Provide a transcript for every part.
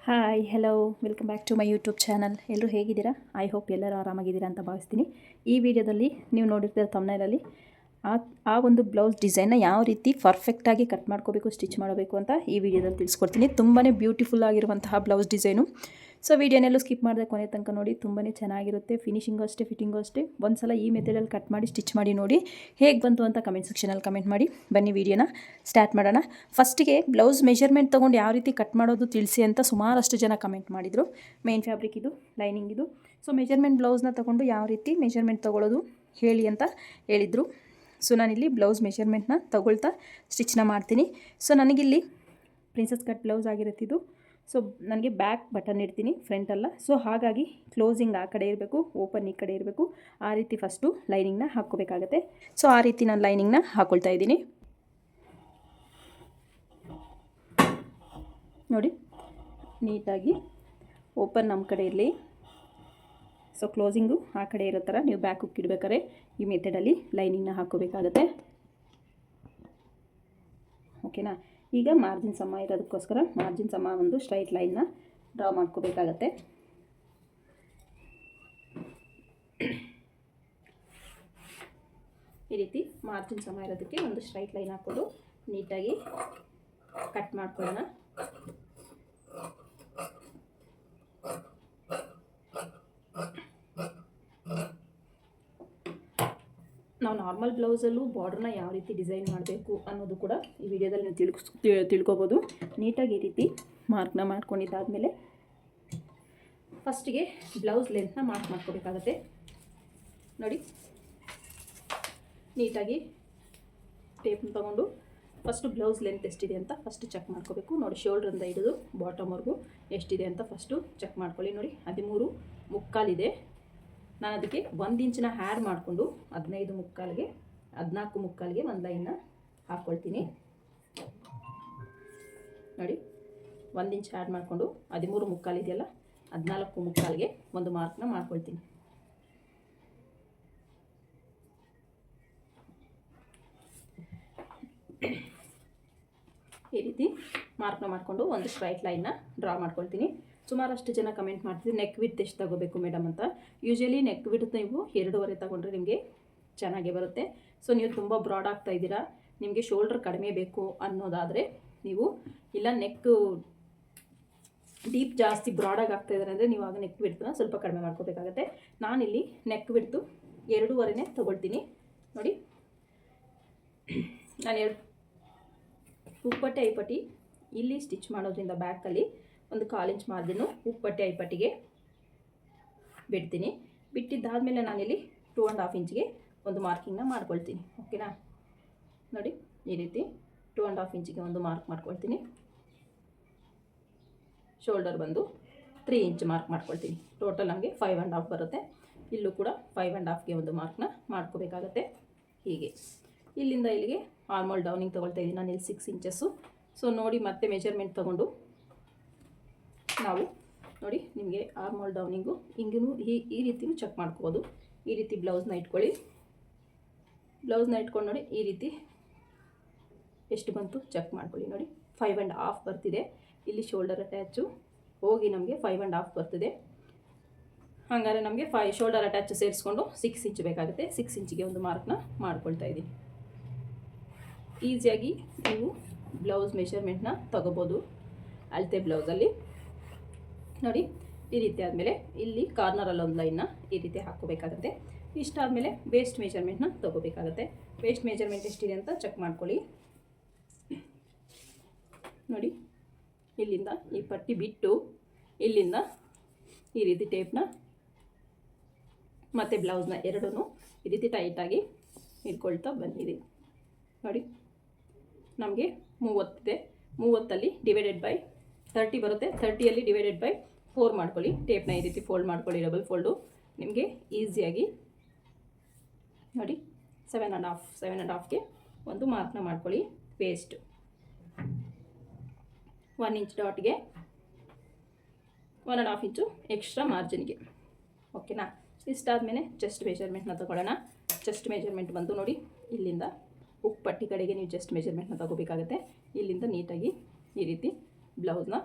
Hi hello welcome back to my YouTube channel. ಎಲ್ಲರೂ ಹೇಗಿದ್ದೀರಾ? I hope ಎಲ್ಲರೂ ಆರಾಮಾಗಿದ್ದೀರಾ ಅಂತ ಭಾವಿಸ್ತೀನಿ. ಈ ವಿಡಿಯೋದಲ್ಲಿ ನೀವು ನೋಡಿರ್ತೀರ ಥಂಬ್ನೇಲಲ್ಲಿ ಆ ಒಂದು ಬ್ಲೌಸ್ ಡಿಸೈನ್ನ ಯಾವ ರೀತಿ ಪರ್ಫೆಕ್ಟಾಗಿ ಕಟ್ ಮಾಡ್ಕೋಬೇಕು, ಸ್ಟಿಚ್ ಮಾಡಬೇಕು ಅಂತ ಈ ವಿಡಿಯೋದಲ್ಲಿ ತಿಳಿಸ್ಕೊಡ್ತೀನಿ. ತುಂಬಾ ಬ್ಯೂಟಿಫುಲ್ ಆಗಿರುವಂತಹ ಬ್ಲೌಸ್ ಡಿಸೈನು. ಸೊ ವಿಡಿಯೋನೆಲ್ಲೂ ಸ್ಕಿಪ್ ಮಾಡಿದೆ ಕೊನೆ ತನಕ ನೋಡಿ, ತುಂಬಾ ಚೆನ್ನಾಗಿರುತ್ತೆ. ಫಿನಿಶಿಂಗು ಅಷ್ಟೇ, ಫಿಟ್ಟಿಂಗು ಅಷ್ಟೇ. ಒಂದು ಸಲ ಈ ಮೆಥಡಲ್ಲಿ ಕಟ್ ಮಾಡಿ ಸ್ಟಿಚ್ ಮಾಡಿ ನೋಡಿ, ಹೇಗೆ ಬಂತು ಅಂತ ಕಮೆಂಟ್ ಸೆಕ್ಷನಲ್ಲಿ ಕಮೆಂಟ್ ಮಾಡಿ. ಬನ್ನಿ ವಿಡಿಯೋನ ಸ್ಟಾರ್ಟ್ ಮಾಡೋಣ. ಫಸ್ಟಿಗೆ ಬ್ಲೌಸ್ ಮೆಷರ್ಮೆಂಟ್ ತೊಗೊಂಡು ಯಾವ ರೀತಿ ಕಟ್ ಮಾಡೋದು ತಿಳಿಸಿ ಅಂತ ಸುಮಾರಷ್ಟು ಜನ ಕಮೆಂಟ್ ಮಾಡಿದರು. ಮೇನ್ ಫ್ಯಾಬ್ರಿಕ್ ಇದು, ಲೈನಿಂಗ್ ಇದು. ಸೊ ಮೆಷರ್ಮೆಂಟ್ ಬ್ಲೌಸ್ನ ತೊಗೊಂಡು ಯಾವ ರೀತಿ ಮೆಷರ್ಮೆಂಟ್ ತೊಗೊಳ್ಳೋದು ಹೇಳಿ ಅಂತ ಹೇಳಿದರು. ಸೊ ನಾನಿಲ್ಲಿ ಬ್ಲೌಸ್ ಮೆಷರ್ಮೆಂಟ್ನ ತಗೊಳ್ತಾ ಸ್ಟಿಚ್ನ ಮಾಡ್ತೀನಿ. ಸೊ ನನಗಿಲ್ಲಿ ಪ್ರಿನ್ಸಸ್ ಕಟ್ ಬ್ಲೌಸ್ ಆಗಿರುತ್ತಿದ್ದು. ಸೊ ನನಗೆ ಬ್ಯಾಕ್ ಬಟನ್ ಇಡ್ತೀನಿ, ಫ್ರಂಟ್ ಅಲ್ಲ. ಸೊ ಹಾಗಾಗಿ ಕ್ಲೋಸಿಂಗ್ ಆ ಕಡೆ ಇರಬೇಕು, ಓಪನ್ ಈ ಕಡೆ ಇರಬೇಕು. ಆ ರೀತಿ ಫಸ್ಟು ಲೈನಿಂಗ್ನ ಹಾಕ್ಕೋಬೇಕಾಗತ್ತೆ. ಸೊ ಆ ರೀತಿ ನಾನು ಲೈನಿಂಗ್ನ ಹಾಕ್ಕೊಳ್ತಾ ಇದ್ದೀನಿ ನೋಡಿ. ನೀಟಾಗಿ ಓಪನ್ ನಮ್ಮ ಕಡೆ ಇರಲಿ. ಸೊ ಕ್ಲೋಸಿಂಗು ಆ ಕಡೆ ಇರೋ ಥರ ನೀವು ಬ್ಯಾಕ್ ಹುಕ್ ಇಡಬೇಕಾದ್ರೆ ಈ ಮೆಥಡಲ್ಲಿ ಲೈನಿಂಗ್ನ ಹಾಕ್ಕೋಬೇಕಾಗತ್ತೆ. ಓಕೆನಾ? ಈಗ ಮಾರ್ಜಿನ್ ಸಮ ಇರೋದಕ್ಕೋಸ್ಕರ ಮಾರ್ಜಿನ್ ಸಮ ಒಂದು ಸ್ಟ್ರೈಟ್ ಲೈನ್ನ ಡ್ರಾ ಮಾಡ್ಕೋಬೇಕಾಗತ್ತೆ. ಈ ರೀತಿ ಮಾರ್ಜಿನ್ ಸಮ ಇರೋದಕ್ಕೆ ಒಂದು ಸ್ಟ್ರೈಟ್ ಲೈನ್ ಹಾಕ್ಕೊಂಡು ನೀಟಾಗಿ ಕಟ್ ಮಾಡ್ಕೊಳ್ಳೋಣ. ನಾವು ನಾರ್ಮಲ್ ಬ್ಲೌಸಲ್ಲೂ ಬಾರ್ಡ್ರನ್ನ ಯಾವ ರೀತಿ ಡಿಸೈನ್ ಮಾಡಬೇಕು ಅನ್ನೋದು ಕೂಡ ಈ ವಿಡಿಯೋದಲ್ಲಿ ನೀವು ತಿಳ್ಕೊಬೋದು. ನೀಟಾಗಿ ಈ ರೀತಿ ಮಾರ್ಕ್ನ ಮಾಡ್ಕೊಂಡಿದ್ದಾದಮೇಲೆ ಫಸ್ಟಿಗೆ ಬ್ಲೌಸ್ ಲೆಂತ್ನ ಮಾರ್ಕ್ ಮಾಡ್ಕೋಬೇಕಾಗತ್ತೆ ನೋಡಿ. ನೀಟಾಗಿ ಟೇಪ್ನ ತೊಗೊಂಡು ಫಸ್ಟು ಬ್ಲೌಸ್ ಲೆಂತ್ ಎಷ್ಟಿದೆ ಅಂತ ಫಸ್ಟ್ ಚೆಕ್ ಮಾಡ್ಕೋಬೇಕು ನೋಡಿ. ಶೋಲ್ಡ್ರಿಂದ ಹಿಡಿದು ಬಾಟಮ್ವರೆಗೂ ಎಷ್ಟಿದೆ ಅಂತ ಫಸ್ಟು ಚೆಕ್ ಮಾಡ್ಕೊಳ್ಳಿ ನೋಡಿ. 13.75 ಇದೆ. ನಾನು ಅದಕ್ಕೆ 1 ಇಂಚನ್ನ ಆ್ಯಡ್ ಮಾಡಿಕೊಂಡು 15.75ಗೆ 14.75ಗೆ ಒಂದು ಲೈನ್ನ ಹಾಕ್ಕೊಳ್ತೀನಿ ನೋಡಿ. 1 ಇಂಚ್ ಆ್ಯಡ್ ಮಾಡಿಕೊಂಡು 13.75 ಇದೆಯಲ್ಲ, 14.75ಗೆ ಒಂದು ಮಾರ್ಕ್ನ ಮಾಡ್ಕೊಳ್ತೀನಿ. ಈ ರೀತಿ ಮಾರ್ಕ್ನ ಮಾಡಿಕೊಂಡು ಒಂದು ಸ್ಟ್ರೈಟ್ ಲೈನ್ನ ಡ್ರಾ ಮಾಡ್ಕೊಳ್ತೀನಿ. ಸುಮಾರಷ್ಟು ಜನ ಕಮೆಂಟ್ ಮಾಡ್ತಿದ್ವಿ ನೆಕ್ ವಿಡ್ತ್ ಎಷ್ಟು ತಗೋಬೇಕು ಮೇಡಮ್ ಅಂತ. ಯೂಶ್ವಲಿ ನೆಕ್ ವಿಡ್ತ್ ನೀವು 2.5 ತಗೊಂಡ್ರೆ ನಿಮಗೆ ಚೆನ್ನಾಗೇ ಬರುತ್ತೆ. ಸೊ ನೀವು ತುಂಬ ಬ್ರಾಡ್ ಆಗ್ತಾ ಇದ್ದೀರಾ, ನಿಮಗೆ ಶೋಲ್ಡ್ರ್ ಕಡಿಮೆ ಬೇಕು ಅನ್ನೋದಾದರೆ ನೀವು, ಇಲ್ಲ ನೆಕ್ ಡೀಪ್ ಜಾಸ್ತಿ ಬ್ರಾಡಾಗಿ ಆಗ್ತಾ ಇದ್ದಾರೆ ಅಂದರೆ ನೀವು ಆಗ ನೆಕ್ ವಿಡ್ತನ್ನ ಸ್ವಲ್ಪ ಕಡಿಮೆ ಮಾಡ್ಕೋಬೇಕಾಗತ್ತೆ. ನಾನಿಲ್ಲಿ ನೆಕ್ ವಿಡ್ತು 2.5 ತೊಗೊಳ್ತೀನಿ ನೋಡಿ. ನಾನು ಉಪ್ಪಟ್ಟೆ ಐಪಟ್ಟಿ ಇಲ್ಲಿ ಸ್ಟಿಚ್ ಮಾಡೋದ್ರಿಂದ ಬ್ಯಾಕಲ್ಲಿ ಒಂದು 1/4 ಇಂಚ್ ಮಾರ್ಜಿನ್ನು ಉಪ್ಪಟ್ಟೆ ಐಪಟ್ಟಿಗೆ ಬಿಡ್ತೀನಿ. ಬಿಟ್ಟಿದ್ದಾದಮೇಲೆ ನಾನಿಲ್ಲಿ 2.5 ಇಂಚ್ಗೆ ಒಂದು ಮಾರ್ಕಿಂಗ್ನ ಮಾಡ್ಕೊಳ್ತೀನಿ. ಓಕೆನಾ? ನೋಡಿ ಈ ರೀತಿ 2.5 ಇಂಚಿಗೆ ಒಂದು ಮಾರ್ಕ್ ಮಾಡ್ಕೊಳ್ತೀನಿ. ಶೋಲ್ಡರ್ ಬಂದು 3 ಇಂಚ್ ಮಾರ್ಕ್ ಮಾಡ್ಕೊಳ್ತೀನಿ. ಟೋಟಲ್ ನಮಗೆ 5.5 ಬರುತ್ತೆ. ಇಲ್ಲೂ ಕೂಡ 5.5ಗೆ ಒಂದು ಮಾರ್ಕ್ನ ಮಾಡ್ಕೋಬೇಕಾಗತ್ತೆ. ಹೀಗೆ ಇಲ್ಲಿಂದ ಇಲ್ಲಿಗೆ ಆರ್ಮೋಲ್ ಡೌನಿಂಗ್ ತೊಗೊಳ್ತಾ ಇದ್ದೀನಿ ನಾನು ಇಲ್ಲಿ 6 ಇಂಚಸ್ಸು. ಸೊ ನೋಡಿ ಮತ್ತೆ ಮೆಜರ್ಮೆಂಟ್ ತೊಗೊಂಡು ನಾವು ನೋಡಿ, ನಿಮಗೆ ಆರ್ಮೋಲ್ ಡೌನಿಂಗು ಹಿಂಗೂ ಈ ರೀತಿಯೂ ಚೆಕ್ ಮಾಡ್ಕೋಬೋದು. ಈ ರೀತಿ ಬ್ಲೌಸ್ನ ಇಟ್ಕೊಳ್ಳಿ. ಬ್ಲೌಸ್ನ ಇಟ್ಕೊಂಡು ನೋಡಿ ಈ ರೀತಿ ಎಷ್ಟು ಬಂತು ಚೆಕ್ ಮಾಡ್ಕೊಳ್ಳಿ ನೋಡಿ. 5.5 ಬರ್ತಿದೆ. ಇಲ್ಲಿ ಶೋಲ್ಡರ್ ಅಟ್ಯಾಚು ಹೋಗಿ ನಮಗೆ 5.5 ಬರ್ತಿದೆ. ಹಾಗಾದರೆ ನಮಗೆ ಶೋಲ್ಡರ್ ಅಟ್ಯಾಚ್ ಸೇರಿಸ್ಕೊಂಡು 6 ಇಂಚ್ ಬೇಕಾಗುತ್ತೆ. 6 ಇಂಚಿಗೆ ಒಂದು ಮಾರ್ಕ್ನ ಮಾಡ್ಕೊಳ್ತಾ ಇದ್ದೀನಿ. ಈಸಿಯಾಗಿ ನೀವು ಬ್ಲೌಸ್ ಮೆಷರ್ಮೆಂಟ್ನ ತಗೋಬೋದು ಅಳತೆ ಬ್ಲೌಸಲ್ಲಿ ನೋಡಿ. ಈ ರೀತಿ ಆದಮೇಲೆ ಇಲ್ಲಿ ಕಾರ್ನರಲ್ಲಿ ಒಂದು ಲೈನ್ನ ಈ ರೀತಿ ಹಾಕ್ಕೋಬೇಕಾಗತ್ತೆ. ಇಷ್ಟಾದಮೇಲೆ ವೇಸ್ಟ್ ಮೆಷರ್ಮೆಂಟ್ನ ತೊಗೋಬೇಕಾಗತ್ತೆ. ವೇಸ್ಟ್ ಮೆಷರ್ಮೆಂಟ್ ಎಷ್ಟಿದೆ ಅಂತ ಚೆಕ್ ಮಾಡ್ಕೊಳ್ಳಿ ನೋಡಿ. ಇಲ್ಲಿಂದ ಈ ಪಟ್ಟಿ ಬಿಟ್ಟು ಇಲ್ಲಿಂದ ಈ ರೀತಿ ಟೇಪ್ನ ಮತ್ತು ಬ್ಲೌಸ್ನ ಎರಡೂ ಈ ರೀತಿ ಟೈಟಾಗಿ ಇಟ್ಕೊಳ್ತಾ ಬಂದಿದೆ ನೋಡಿ. ನಮಗೆ 30 ಇದೆ. 30ಅಲ್ಲಿ ಡಿವೈಡೆಡ್ ಬೈ 30 ಬರುತ್ತೆ. 30ಯಲ್ಲಿ ಡಿವೈಡೆಡ್ ಬೈ 4 ಮಾಡ್ಕೊಳ್ಳಿ. ಟೇಪ್ನ ಈ ರೀತಿ ಫೋಲ್ಡ್ ಮಾಡ್ಕೊಳ್ಳಿ, ಡಬಲ್ ಫೋಲ್ಡು. ನಿಮಗೆ ಈಸಿಯಾಗಿ ನೋಡಿ 7.5ಗೆ ಒಂದು ಮಾರ್ಕ್ನ ಮಾಡ್ಕೊಳ್ಳಿ. ವೇಸ್ಟ್ 1 ಇಂಚ್ ಡಾಟ್ಗೆ 1.5 ಇಂಚು ಎಕ್ಸ್ಟ್ರಾ ಮಾರ್ಜಿನ್ಗೆ. ಓಕೆನಾ? ಇಷ್ಟಾದಮೇಲೆ ಚೆಸ್ಟ್ ಮೆಜರ್ಮೆಂಟ್ನ ತಗೊಳ್ಳೋಣ. ಚೆಸ್ಟ್ ಮೆಜರ್ಮೆಂಟ್ ಬಂದು ನೋಡಿ, ಇಲ್ಲಿಂದ ಉಪ್ಪಟ್ಟಿ ಕಡೆಗೆ ನೀವು ಚೆಸ್ಟ್ ಮೆಜರ್ಮೆಂಟ್ನ ತಗೋಬೇಕಾಗುತ್ತೆ. ಇಲ್ಲಿಂದ ನೀಟಾಗಿ ಈ ರೀತಿ ಬ್ಲೌಸ್ನ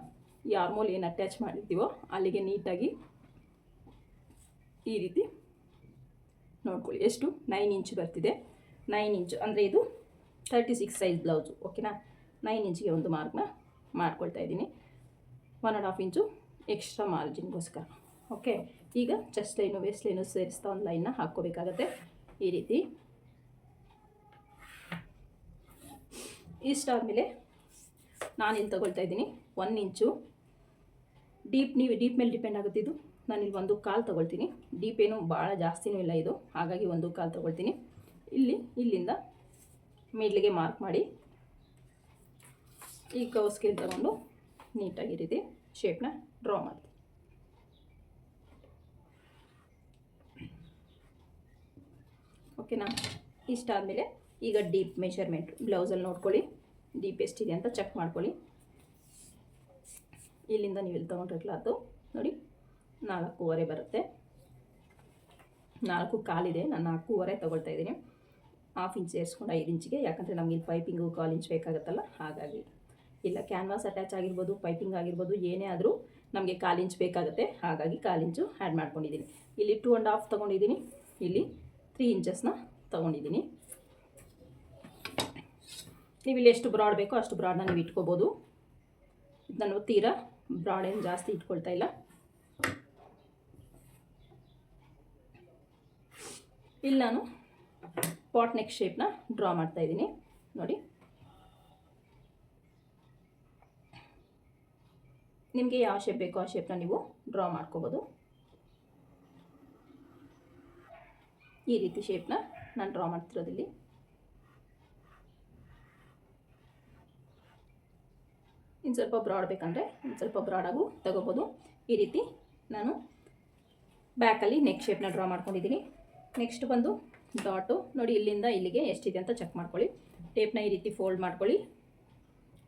ಈ ಆರ್ಮೋಲ್ ಏನು ಅಟ್ಯಾಚ್ ಮಾಡಿರ್ತೀವೋ ಅಲ್ಲಿಗೆ ನೀಟಾಗಿ ಈ ರೀತಿ ನೋಡ್ಕೊಳ್ಳಿ. ಎಷ್ಟು 9 ಇಂಚ್ ಬರ್ತಿದೆ. 9 ಇಂಚು ಅಂದರೆ ಇದು 36 ಸೈಜ್ ಬ್ಲೌಸು. ಓಕೆನಾ. 9 ಇಂಚಿಗೆ ಒಂದು ಮಾರ್ಕ್ನ ಮಾಡ್ಕೊಳ್ತಾ ಇದ್ದೀನಿ. 1.5 ಇಂಚು ಎಕ್ಸ್ಟ್ರಾ ಮಾರ್ಜಿನ್ಗೋಸ್ಕರ. ಓಕೆ. ಈಗ ಚೆಸ್ಟ್ ಲೈನು ವೇಸ್ಟ್ ಲೈನು ಸೇರಿಸ್ತಾ ಒಂದು ಲೈನ್ನ ಹಾಕ್ಕೋಬೇಕಾಗತ್ತೆ ಈ ರೀತಿ. ಇಷ್ಟಾದಮೇಲೆ ನಾನು ಇಲ್ಲಿ ತೊಗೊಳ್ತಾ ಇದ್ದೀನಿ 1 ಇಂಚು ಡೀಪ್. ನೀವು ಡೀಪ್ ಮೇಲೆ ಡಿಪೆಂಡ್ ಆಗುತ್ತೆ ಇದು. ನಾನಿಲ್ಲಿ 1.25 ತೊಗೊಳ್ತೀನಿ. ಡೀಪ್ ಏನು ಭಾಳ ಜಾಸ್ತಿನೂ ಇಲ್ಲ ಇದು, ಹಾಗಾಗಿ 1.25 ತೊಗೊಳ್ತೀನಿ. ಇಲ್ಲಿಂದ ಮಿಡ್ಲಿಗೆ ಮಾರ್ಕ್ ಮಾಡಿ ಈ ಕರ್ವ್ ಸ್ಕೇಲ್ ತಗೊಂಡು ನೀಟಾಗಿ ರೀತಿ ಶೇಪ್ನ ಡ್ರಾ ಮಾಡ್ತೀನಿ. ಓಕೆನಾ. ಇಷ್ಟಾದಮೇಲೆ ಈಗ ಡೀಪ್ ಮೆಷರ್ಮೆಂಟ್ ಬ್ಲೌಸಲ್ಲಿ ನೋಡ್ಕೊಳ್ಳಿ. ಡೀಪ್ ಎಷ್ಟಿದೆ ಅಂತ ಚೆಕ್ ಮಾಡ್ಕೊಳ್ಳಿ. ಇಲ್ಲಿಂದ ನೀವು ಇಲ್ಲಿ ತೊಗೊಂಡ್ರೆ ಕ್ಲಾತು ನೋಡಿ 4.25 ಬರುತ್ತೆ. 4.25 ಇದೆ. ನಾನು 4.25 ತೊಗೊಳ್ತಾ ಇದ್ದೀನಿ. 1/2 ಇಂಚ್ ಸೇರಿಸ್ಕೊಂಡು 5 ಇಂಚಿಗೆ, ಯಾಕಂದರೆ ನಮಗೆ ಇಲ್ಲಿ ಪೈಪಿಂಗು 1/4 ಇಂಚ್ ಬೇಕಾಗುತ್ತಲ್ಲ, ಹಾಗಾಗಿ. ಇಲ್ಲ ಕ್ಯಾನ್ವಾಸ್ ಅಟ್ಯಾಚ್ ಆಗಿರ್ಬೋದು, ಪೈಪಿಂಗ್ ಆಗಿರ್ಬೋದು, ಏನೇ ಆದರೂ ನಮಗೆ 1/4 ಇಂಚ್ ಬೇಕಾಗುತ್ತೆ, ಹಾಗಾಗಿ 1/4 ಇಂಚು ಆ್ಯಡ್ ಮಾಡ್ಕೊಂಡಿದ್ದೀನಿ. ಇಲ್ಲಿ 2.5 ತೊಗೊಂಡಿದ್ದೀನಿ. ಇಲ್ಲಿ 3 ಇಂಚಸ್ನ ತೊಗೊಂಡಿದ್ದೀನಿ. ನೀವು ಇಲ್ಲಿ ಎಷ್ಟು ಬ್ರಾಡ್ ಬೇಕೋ ಅಷ್ಟು ಬ್ರಾಡ್ನ ನೀವು ಇಟ್ಕೋಬೋದು. ನಾನು ತೀರಾ ಬ್ರಾಡ್ ಏನು ಜಾಸ್ತಿ ಇಟ್ಕೊಳ್ತಾ ಇಲ್ಲ. ಇಲ್ಲಿ ನಾನು ಪಾಟ್ ನೆಕ್ ಶೇಪ್ನ ಡ್ರಾ ಮಾಡ್ತಾ ಇದ್ದೀನಿ ನೋಡಿ. ನಿಮಗೆ ಯಾವ ಶೇಪ್ ಬೇಕೋ ಆ ಶೇಪ್ನ ನೀವು ಡ್ರಾ ಮಾಡ್ಕೋಬೋದು. ಈ ರೀತಿ ಶೇಪ್ನ ನಾನು ಡ್ರಾ ಮಾಡ್ತಿರೋದಿಲ್ಲಿ. ಇನ್ನು ಸ್ವಲ್ಪ ಬ್ರಾಡ್ ಬೇಕಂದರೆ ಇನ್ನು ಸ್ವಲ್ಪ ಬ್ರಾಡಾಗೂ ತಗೋಬೋದು. ಈ ರೀತಿ ನಾನು ಬ್ಯಾಕಲ್ಲಿ ನೆಕ್ ಶೇಪ್ನ ಡ್ರಾ ಮಾಡ್ಕೊಂಡಿದ್ದೀನಿ. ನೆಕ್ಸ್ಟ್ ಬಂದು ಡಾಟು ನೋಡಿ. ಇಲ್ಲಿಂದ ಇಲ್ಲಿಗೆ ಎಷ್ಟಿದೆ ಅಂತ ಚೆಕ್ ಮಾಡ್ಕೊಳ್ಳಿ. ಟೇಪ್ನ ಈ ರೀತಿ ಫೋಲ್ಡ್ ಮಾಡ್ಕೊಳ್ಳಿ.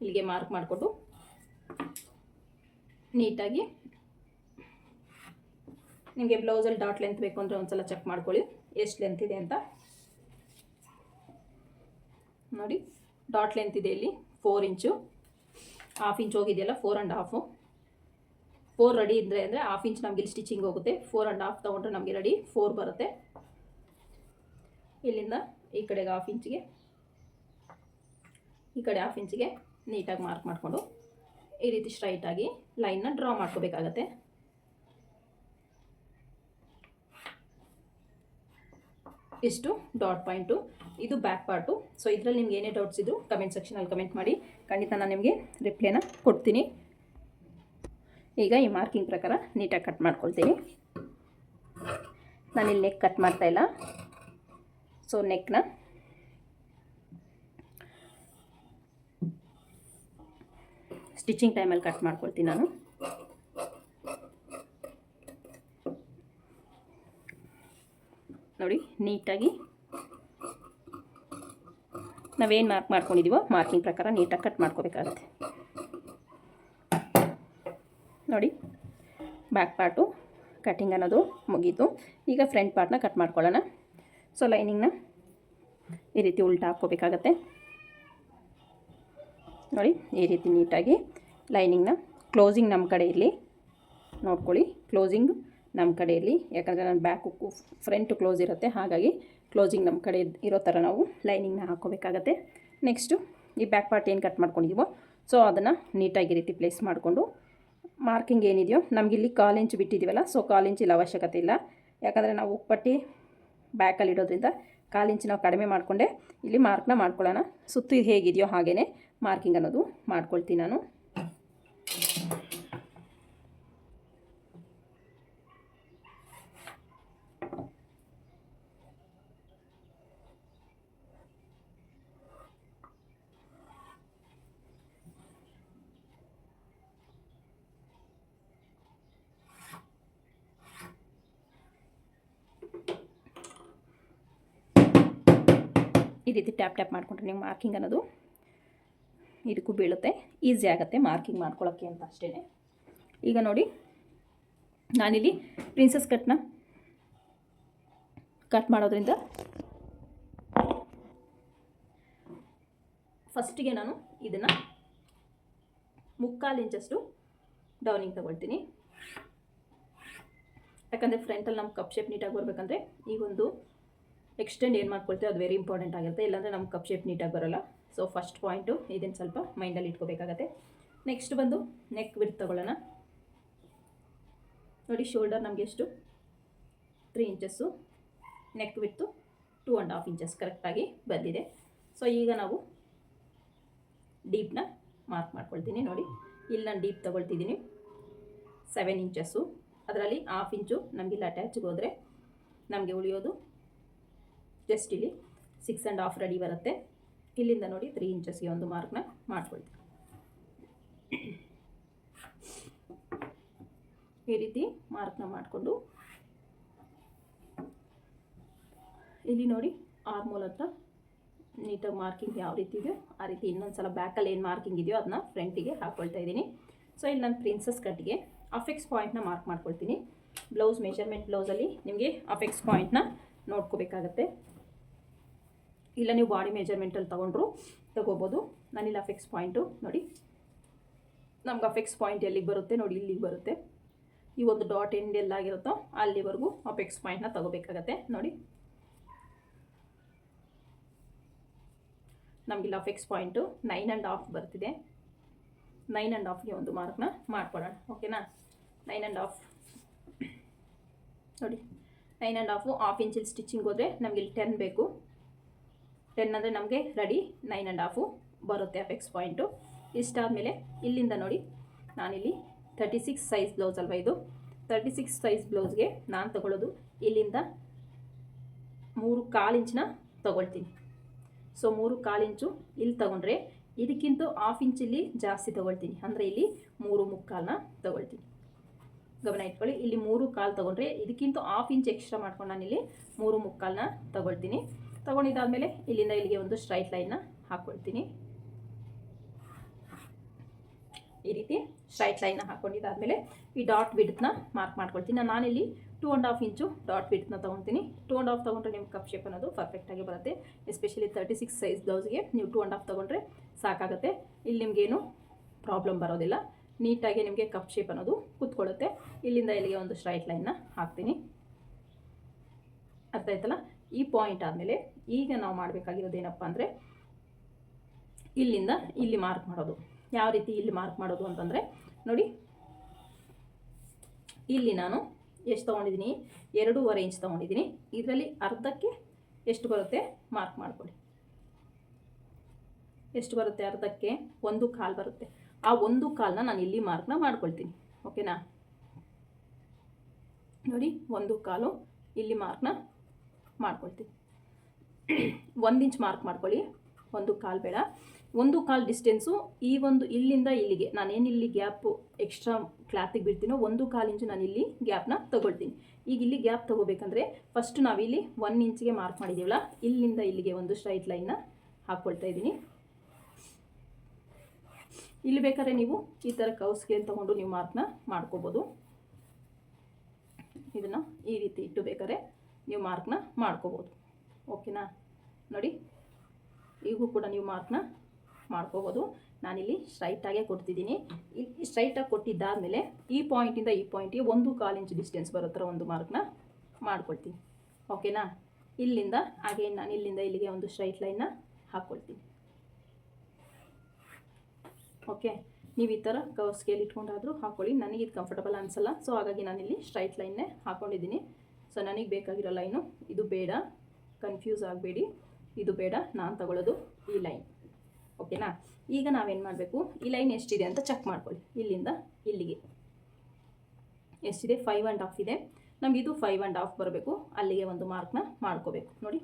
ಇಲ್ಲಿಗೆ ಮಾರ್ಕ್ ಮಾಡಿಕೊಟ್ಟು ನೀಟಾಗಿ ನಿಮಗೆ ಬ್ಲೌಸಲ್ಲಿ ಡಾಟ್ ಲೆಂತ್ ಬೇಕು ಅಂದರೆ ಒಂದು ಸಲ ಚೆಕ್ ಮಾಡ್ಕೊಳ್ಳಿ ಎಷ್ಟು ಲೆಂತ್ ಇದೆ ಅಂತ ನೋಡಿ. ಡಾಟ್ ಲೆಂತ್ ಇದೆ ಇಲ್ಲಿ 4 ಇಂಚು. 1/2 ಇಂಚ್ ಹೋಗಿದೆಯಲ್ಲ, 4.5. 4 ರೆಡಿ ಇದ್ದರೆ ಅಂದರೆ 1/2 ಇಂಚ್ ನಮಗೆ ಇಲ್ಲಿ ಸ್ಟಿಚಿಂಗ್ ಹೋಗುತ್ತೆ. 4.5 ತೊಗೊಂಡ್ರೆ ನಮಗೆ ರೆಡಿ 4 ಬರುತ್ತೆ. ಇಲ್ಲಿಂದ ಈ ಕಡೆಗೆ 1/2 ಇಂಚಿಗೆ, ಈ ಕಡೆ 1/2 ಇಂಚಿಗೆ ನೀಟಾಗಿ ಮಾರ್ಕ್ ಮಾಡಿಕೊಂಡು ಈ ರೀತಿ ಸ್ಟ್ರೈಟಾಗಿ ಲೈನ್ನ ಡ್ರಾ ಮಾಡ್ಕೋಬೇಕಾಗತ್ತೆ. ಇಷ್ಟು ಡಾಟ್ ಪಾಯಿಂಟು. ಇದು ಬ್ಯಾಕ್ ಪಾರ್ಟು. ಸೊ ಇದರಲ್ಲಿ ನಿಮ್ಗೆ ಏನೇ ಡೌಟ್ಸ್ ಇದ್ದರೂ ಕಮೆಂಟ್ ಸೆಕ್ಷನಲ್ಲಿ ಕಮೆಂಟ್ ಮಾಡಿ, ಖಂಡಿತ ನಾನು ನಿಮಗೆ ರಿಪ್ಲೈನ ಕೊಡ್ತೀನಿ. ಈಗ ಈ ಮಾರ್ಕಿಂಗ್ ಪ್ರಕಾರ ನೀಟಾಗಿ ಕಟ್ ಮಾಡ್ಕೊಳ್ತೀನಿ. ನಾನಿಲ್ಲಿ ನೆಕ್ ಕಟ್ ಮಾಡ್ತಾ ಇಲ್ಲ. ಸೊ ನೆಕ್ನ ಸ್ಟಿಚಿಂಗ್ ಟೈಮಲ್ಲಿ ಕಟ್ ಮಾಡ್ಕೊಳ್ತೀನಿ ನಾನು. ನೋಡಿ ನೀಟಾಗಿ ನಾವೇನು ಮಾರ್ಕ್ ಮಾಡ್ಕೊಂಡಿದ್ದೀವೋ ಮಾರ್ಕಿಂಗ್ ಪ್ರಕಾರ ನೀಟಾಗಿ ಕಟ್ ಮಾಡ್ಕೋಬೇಕಾಗತ್ತೆ ನೋಡಿ. ಬ್ಯಾಕ್ ಪಾರ್ಟು ಕಟ್ಟಿಂಗ್ ಅನ್ನೋದು ಮುಗೀತು. ಈಗ ಫ್ರಂಟ್ ಪಾರ್ಟ್ನ ಕಟ್ ಮಾಡ್ಕೊಳ್ಳೋಣ. ಸೊ ಲೈನಿಂಗ್ನ ಈ ರೀತಿ ಉಲ್ಟಾ ಹಾಕ್ಕೋಬೇಕಾಗತ್ತೆ ನೋಡಿ. ಈ ರೀತಿ ನೀಟಾಗಿ ಲೈನಿಂಗ್ನ ಕ್ಲೋಸಿಂಗ್ ನಮ್ಮ ಕಡೆ ಇರಲಿ ನೋಡ್ಕೊಳ್ಳಿ. ಕ್ಲೋಸಿಂಗ್ ನಮ್ಮ ಕಡೆ ಇರಲಿ, ಯಾಕಂದರೆ ನನ್ನ ಬ್ಯಾಕು ಫ್ರಂಟು ಕ್ಲೋಸ್ ಇರುತ್ತೆ, ಹಾಗಾಗಿ ಕ್ಲೋಸಿಂಗ್ ನಮ್ಮ ಕಡೆ ಇರೋ ಥರ ನಾವು ಲೈನಿಂಗ್ನ ಹಾಕ್ಕೋಬೇಕಾಗತ್ತೆ. ನೆಕ್ಸ್ಟು ಈ ಬ್ಯಾಕ್ ಪಾರ್ಟ್ ಏನು ಕಟ್ ಮಾಡ್ಕೊಂಡಿದ್ದೀವೋ ಸೊ ಅದನ್ನು ನೀಟಾಗಿ ರೀತಿ ಪ್ಲೇಸ್ ಮಾಡಿಕೊಂಡು ಮಾರ್ಕಿಂಗ್ ಏನಿದೆಯೋ ನಮಗಿಲ್ಲಿ 1/4 ಇಂಚ್ ಬಿಟ್ಟಿದ್ದೀವಲ್ಲ, ಸೊ 1/4 ಇಂಚ್ ಇಲ್ಲಿ ಅವಶ್ಯಕತೆ ಇಲ್ಲ. ಯಾಕಂದರೆ ನಾವು ಪಟ್ಟಿ ಬ್ಯಾಕಲ್ಲಿ ಇಡೋದ್ರಿಂದ 1/4 ಇಂಚ್ ನಾವು ಕಡಿಮೆ ಮಾಡಿಕೊಂಡೆ ಇಲ್ಲಿ ಮಾರ್ಕ್ನ ಮಾಡ್ಕೊಳ್ಳೋಣ. ಸುತ್ತು ಹೇಗಿದೆಯೋ ಹಾಗೇ ಮಾರ್ಕಿಂಗ್ ಅನ್ನೋದು ಮಾಡ್ಕೊಳ್ತೀನಿ ನಾನು. ಈ ರೀತಿ ಟ್ಯಾಪ್ ಟ್ಯಾಪ್ ಮಾಡಿಕೊಂಡ್ರೆ ನೀವು ಮಾರ್ಕಿಂಗ್ ಅನ್ನೋದು ಇದಕ್ಕೂ ಬೀಳುತ್ತೆ, ಈಸಿ ಆಗುತ್ತೆ ಮಾರ್ಕಿಂಗ್ ಮಾಡ್ಕೊಳ್ಳೋಕ್ಕೆ ಅಂತ ಅಷ್ಟೇ. ಈಗ ನೋಡಿ ನಾನಿಲ್ಲಿ ಪ್ರಿನ್ಸಸ್ ಕಟ್ನ ಕಟ್ ಮಾಡೋದ್ರಿಂದ ಫಸ್ಟಿಗೆ ನಾನು ಇದನ್ನು 3/4 ಇಂಚಷ್ಟು ಡೌನಿಂಗ್ ತೊಗೊಳ್ತೀನಿ. ಯಾಕಂದರೆ ಫ್ರಂಟಲ್ಲಿ ನಮ್ಮ ಕಪ್ ಶೇಪ್ ನೀಟಾಗಿ ಬರಬೇಕಂದ್ರೆ ಈ ಒಂದು ಎಕ್ಸ್ಟೆಂಡ್ ಏನು ಮಾಡ್ಕೊಳ್ತೀವಿ ಅದು ವೆರಿ ಇಂಪಾರ್ಟೆಂಟ್ ಆಗಿರುತ್ತೆ, ಇಲ್ಲಾಂದರೆ ನಮ್ಮ ಕಪ್ ಶೇಪ್ ನೀಟಾಗಿ ಬರೋಲ್ಲ. ಸೊ ಫಸ್ಟ್ ಪಾಯಿಂಟು ಇದನ್ನು ಸ್ವಲ್ಪ ಮೈಂಡಲ್ಲಿ ಇಟ್ಕೋಬೇಕಾಗತ್ತೆ. ನೆಕ್ಸ್ಟ್ ಬಂದು ನೆಕ್ ವಿಡ್ತ್ ತೊಗೊಳ್ಳೋಣ. ನೋಡಿ ಶೋಲ್ಡರ್ ನಮಗೆ ಎಷ್ಟು 3 ಇಂಚಸ್ಸು, ನೆಕ್ ವಿಡ್ತು 2.5 ಇಂಚಸ್ ಕರೆಕ್ಟಾಗಿ ಬಂದಿದೆ. ಸೊ ಈಗ ನಾವು ಡೀಪ್ನ ಮಾರ್ಕ್ ಮಾಡ್ಕೊಳ್ತೀನಿ. ನೋಡಿ ಇಲ್ಲಿ ನಾನು ಡೀಪ್ ತೊಗೊಳ್ತಿದ್ದೀನಿ 7 ಇಂಚಸ್ಸು, ಅದರಲ್ಲಿ 1/2 ಇಂಚು ನಮಗಿಲ್ಲಿ ಅಟ್ಯಾಚ್ಗೆ ಹೋದರೆ ನಮಗೆ ಉಳಿಯೋದು ಜಸ್ಟ್ ಇಲ್ಲಿ 6.5 ರೆಡಿ ಬರುತ್ತೆ. ಇಲ್ಲಿಂದ ನೋಡಿ 3 ಇಂಚಸ್ಗೆ ಒಂದು ಮಾರ್ಕ್ನ ಮಾಡ್ಕೊಳ್ತೀನಿ. ಈ ರೀತಿ ಮಾರ್ಕ್ನ ಮಾಡಿಕೊಂಡು ಇಲ್ಲಿ ನೋಡಿ ಆರ್ಮೋಲ್ ಹತ್ರ ನೀಟಾಗಿ ಮಾರ್ಕಿಂಗ್ ಯಾವ ರೀತಿ ಇದೆಯೋ ಆ ರೀತಿ ಇನ್ನೊಂದು ಸಲ ಬ್ಯಾಕಲ್ಲಿ ಏನು ಮಾರ್ಕಿಂಗ್ ಇದೆಯೋ ಅದನ್ನ ಫ್ರಂಟಿಗೆ ಹಾಕ್ಕೊಳ್ತಾ ಇದ್ದೀನಿ. ಸೊ ಇಲ್ಲಿ ನಾನು ಪ್ರಿನ್ಸಸ್ ಕಟ್ಗೆ ಅಫೆಕ್ಸ್ ಪಾಯಿಂಟ್ನ ಮಾರ್ಕ್ ಮಾಡ್ಕೊಳ್ತೀನಿ. ಬ್ಲೌಸ್ ಮೆಜರ್ಮೆಂಟ್ ಬ್ಲೌಸಲ್ಲಿ ನಿಮಗೆ ಅಫೆಕ್ಸ್ ಪಾಯಿಂಟ್ನ ನೋಡ್ಕೋಬೇಕಾಗತ್ತೆ. ಇಲ್ಲ ನೀವು ಬಾಡಿ ಮೆಜರ್ಮೆಂಟಲ್ಲಿ ತೊಗೋಬೋದು. ನಾನಿಲ್ಲಿ ಅಫೆಕ್ಸ್ ಪಾಯಿಂಟು ನೋಡಿ ನಮ್ಗೆ ಅಫೆಕ್ಸ್ ಪಾಯಿಂಟ್ ಎಲ್ಲಿಗೆ ಬರುತ್ತೆ ನೋಡಿ ಇಲ್ಲಿಗೆ ಬರುತ್ತೆ. ಈ ಒಂದು ಡಾಟ್ ಎಂಡ್ ಎಲ್ಲಾಗಿರುತ್ತೋ ಅಲ್ಲಿವರೆಗೂ ಅಫೆಕ್ಸ್ ಪಾಯಿಂಟ್ನ ತೊಗೋಬೇಕಾಗತ್ತೆ. ನೋಡಿ ನಮಗಿಲ್ಲಿ ಅಫೆಕ್ಸ್ ಪಾಯಿಂಟು 9.5 ಬರ್ತಿದೆ. 9.5ಗೆ ಒಂದು ಮಾರ್ಕ್ನ ಮಾಡ್ಕೊಳ್ಳೋಣ. ಓಕೆನಾ, 9.5 ನೋಡಿ 9.5 1/2 ಇಂಚಲ್ಲಿ ಸ್ಟಿಚಿಂಗ್ ಹೋದರೆ ನಮಗೆ ಇಲ್ಲಿ 10 ಬೇಕು. 10 ಅಂದರೆ ನಮಗೆ ರೆಡಿ 9.5 ಬರುತ್ತೆ ಅಫೆಕ್ಸ್ ಪಾಯಿಂಟು. ಇಷ್ಟಾದಮೇಲೆ ಇಲ್ಲಿಂದ ನೋಡಿ ನಾನಿಲ್ಲಿ 36 ಸೈಜ್ ಬ್ಲೌಸ್ ಅಲ್ವಾ ಇದು, 36 ಸೈಜ್ ಬ್ಲೌಸ್ಗೆ ನಾನು ತೊಗೊಳ್ಳೋದು ಇಲ್ಲಿಂದ 3/4 ಇಂಚನ್ನ ತೊಗೊಳ್ತೀನಿ. ಸೊ 3/4 ಇಂಚು ಇಲ್ಲಿ ತೊಗೊಂಡ್ರೆ ಇದಕ್ಕಿಂತ 1/2 ಇಂಚಲ್ಲಿ ಜಾಸ್ತಿ ತೊಗೊಳ್ತೀನಿ, ಅಂದರೆ ಇಲ್ಲಿ 3/4ನ ತೊಗೊಳ್ತೀನಿ. ಗಮನ ಇಟ್ಕೊಳ್ಳಿ, ಇಲ್ಲಿ 3/4 ತೊಗೊಂಡ್ರೆ ಇದಕ್ಕಿಂತ 1/2 ಇಂಚ್ ಎಕ್ಸ್ಟ್ರಾ ಮಾಡ್ಕೊಂಡು ನಾನಿಲ್ಲಿ 3/4ನ ತೊಗೊಳ್ತೀನಿ. ತೊಗೊಂಡಿದ್ದಾದಮೇಲೆ ಇಲ್ಲಿಂದ ಇಲ್ಲಿಗೆ ಒಂದು ಸ್ಟ್ರೈಟ್ ಲೈನ್ನ ಹಾಕ್ಕೊಳ್ತೀನಿ. ಈ ರೀತಿ ಸ್ಟ್ರೈಟ್ ಲೈನ್ನ ಹಾಕ್ಕೊಂಡಿದ್ದಾದಮೇಲೆ ಈ ಡಾಟ್ ವಿಡ್ತ್ನ ಮಾರ್ಕ್ ಮಾಡ್ಕೊಳ್ತೀನಿ. ನಾನಿಲ್ಲಿ 2.5 ಇಂಚು ಡಾಟ್ ವಿಡ್ತ್ನ ತೊಗೊಳ್ತೀನಿ. 2.5 ತೊಗೊಂಡ್ರೆ ನಿಮ್ಮ ಕಪ್ ಶೇಪ್ ಅನ್ನೋದು ಪರ್ಫೆಕ್ಟಾಗಿ ಬರುತ್ತೆ. ಎಸ್ಪೆಷಲಿ 36 ಸೈಜ್ ಬ್ಲೌಸ್ಗೆ ನೀವು 2.5 ತೊಗೊಂಡ್ರೆ ಸಾಕಾಗುತ್ತೆ. ಇಲ್ಲಿ ನಿಮಗೇನು ಪ್ರಾಬ್ಲಮ್ ಬರೋದಿಲ್ಲ, ನೀಟಾಗಿ ನಿಮಗೆ ಕಪ್ ಶೇಪ್ ಅನ್ನೋದು ಕೂತ್ಕೊಳ್ಳುತ್ತೆ. ಇಲ್ಲಿಂದ ಇಲ್ಲಿಗೆ ಒಂದು ಸ್ಟ್ರೈಟ್ ಲೈನ್ನ ಹಾಕ್ತೀನಿ. ಅರ್ಥ ಆಯ್ತಲ್ಲ? ಈ ಪಾಯಿಂಟ್ ಆದಮೇಲೆ ಈಗ ನಾವು ಮಾಡಬೇಕಾಗಿರೋದು ಏನಪ್ಪ ಅಂದರೆ ಇಲ್ಲಿಂದ ಇಲ್ಲಿ ಮಾರ್ಕ್ ಮಾಡೋದು. ಯಾವ ರೀತಿ ಇಲ್ಲಿ ಮಾರ್ಕ್ ಮಾಡೋದು ಅಂತಂದರೆ ನೋಡಿ ಇಲ್ಲಿ ನಾನು ಎಷ್ಟು ತೊಗೊಂಡಿದ್ದೀನಿ, 2.5 ಇಂಚ್ ತೊಗೊಂಡಿದ್ದೀನಿ. ಇದರಲ್ಲಿ ಅರ್ಧಕ್ಕೆ ಎಷ್ಟು ಬರುತ್ತೆ ಮಾರ್ಕ್ ಮಾಡ್ಕೊಳ್ಳಿ. ಎಷ್ಟು ಬರುತ್ತೆ ಅರ್ಧಕ್ಕೆ 1/4 ಬರುತ್ತೆ. ಆ 1/4ನ ನಾನು ಇಲ್ಲಿ ಮಾರ್ಕ್ನ ಮಾಡ್ಕೊಳ್ತೀನಿ. ಓಕೆನಾ, ನೋಡಿ 1/4 ಇಲ್ಲಿ ಮಾರ್ಕ್ನ ಮಾಡ್ಕೊಳ್ತೀನಿ. 1 ಇಂಚ್ ಮಾರ್ಕ್ ಮಾಡ್ಕೊಳ್ಳಿ, 1/4 ಬೇಡ. 1/4 ಡಿಸ್ಟೆನ್ಸು ಈ ಒಂದು ಇಲ್ಲಿಂದ ಇಲ್ಲಿಗೆ ನಾನೇನು ಇಲ್ಲಿ ಗ್ಯಾಪು ಎಕ್ಸ್ಟ್ರಾ ಕ್ಲಾತಿಗೆ ಬಿಡ್ತೀನೋ 1/4 ಇಂಚು ನಾನು ಇಲ್ಲಿ ಗ್ಯಾಪ್ನ ತೊಗೊಳ್ತೀನಿ. ಈಗ ಇಲ್ಲಿ ಗ್ಯಾಪ್ ತೊಗೋಬೇಕಂದ್ರೆ ಫಸ್ಟ್ ನಾವಿಲ್ಲಿ 1 ಇಂಚಿಗೆ ಮಾರ್ಕ್ ಮಾಡಿದ್ದೀವಲ್ಲ, ಇಲ್ಲಿಂದ ಇಲ್ಲಿಗೆ ಒಂದು ಸ್ಟ್ರೈಟ್ ಲೈನ್ನ ಹಾಕ್ಕೊಳ್ತಾ ಇದ್ದೀನಿ. ಇಲ್ಲಿ ಬೇಕಾದ್ರೆ ನೀವು ಈ ಥರ ಕರ್ವ್ ಸ್ಕೇಲ್ ತೊಗೊಂಡು ನೀವು ಮಾರ್ಕ್ನ ಮಾಡ್ಕೋಬೋದು. ಇದನ್ನು ಈ ರೀತಿ ಇಟ್ಟು ಬೇಕಾದ್ರೆ ನೀವು ಮಾರ್ಕ್ನ ಮಾಡ್ಕೋಬೋದು. ಓಕೆನಾ, ನೋಡಿ ಈಗೂ ಕೂಡ ನೀವು ಮಾರ್ಕ್ನ ಮಾಡ್ಕೋಬೋದು. ನಾನಿಲ್ಲಿ ಸ್ಟ್ರೈಟಾಗೇ ಕೊಡ್ತಿದ್ದೀನಿ. ಇಲ್ಲಿ ಸ್ಟ್ರೈಟಾಗಿ ಕೊಟ್ಟಿದ್ದಾದಮೇಲೆ ಈ ಪಾಯಿಂಟಿಂದ ಈ ಪಾಯಿಂಟಿಗೆ 1/4 ಇಂಚ್ ಡಿಸ್ಟೆನ್ಸ್ ಬರೋ ಥರ ಒಂದು ಮಾರ್ಕ್ನ ಮಾಡ್ಕೊಳ್ತೀನಿ. ಓಕೆನಾ, ಇಲ್ಲಿಂದ ಹಾಗೆ ನಾನು ಇಲ್ಲಿಂದ ಇಲ್ಲಿಗೆ ಒಂದು ಸ್ಟ್ರೈಟ್ ಲೈನ್ನ ಹಾಕ್ಕೊಳ್ತೀನಿ. ಓಕೆ, ನೀವು ಈ ಥರ ಕರ್ವ್ ಸ್ಕೇಲ್ ಇಟ್ಕೊಂಡಾದರೂ ಹಾಕ್ಕೊಳ್ಳಿ. ನನಗೆ ಇದು ಕಂಫರ್ಟಬಲ್ ಅನಿಸಲ್ಲ, ಸೊ ಹಾಗಾಗಿ ನಾನಿಲ್ಲಿ ಸ್ಟ್ರೈಟ್ ಲೈನ್ನೇ ಹಾಕ್ಕೊಂಡಿದ್ದೀನಿ. ಸೊ ನನಗೆ ಬೇಕಾಗಿರೋ ಲೈನು ಇದು ಬೇಡ, ಕನ್ಫ್ಯೂಸ್ ಆಗಬೇಡಿ, ಇದು ಬೇಡ, ನಾನು ತಗೊಳ್ಳೋದು ಈ ಲೈನ್. ಓಕೆನಾ, ಈಗ ನಾವೇನು ಮಾಡಬೇಕು, ಈ ಲೈನ್ ಎಷ್ಟಿದೆ ಅಂತ ಚೆಕ್ ಮಾಡ್ಕೊಳ್ಳಿ. ಇಲ್ಲಿಂದ ಇಲ್ಲಿಗೆ ಎಷ್ಟಿದೆ, 5.5 ಇದೆ. ನಮಗಿದು 5.5 ಬರಬೇಕು. ಅಲ್ಲಿಗೆ ಒಂದು ಮಾರ್ಕ್ನ ಮಾಡ್ಕೋಬೇಕು. ನೋಡಿ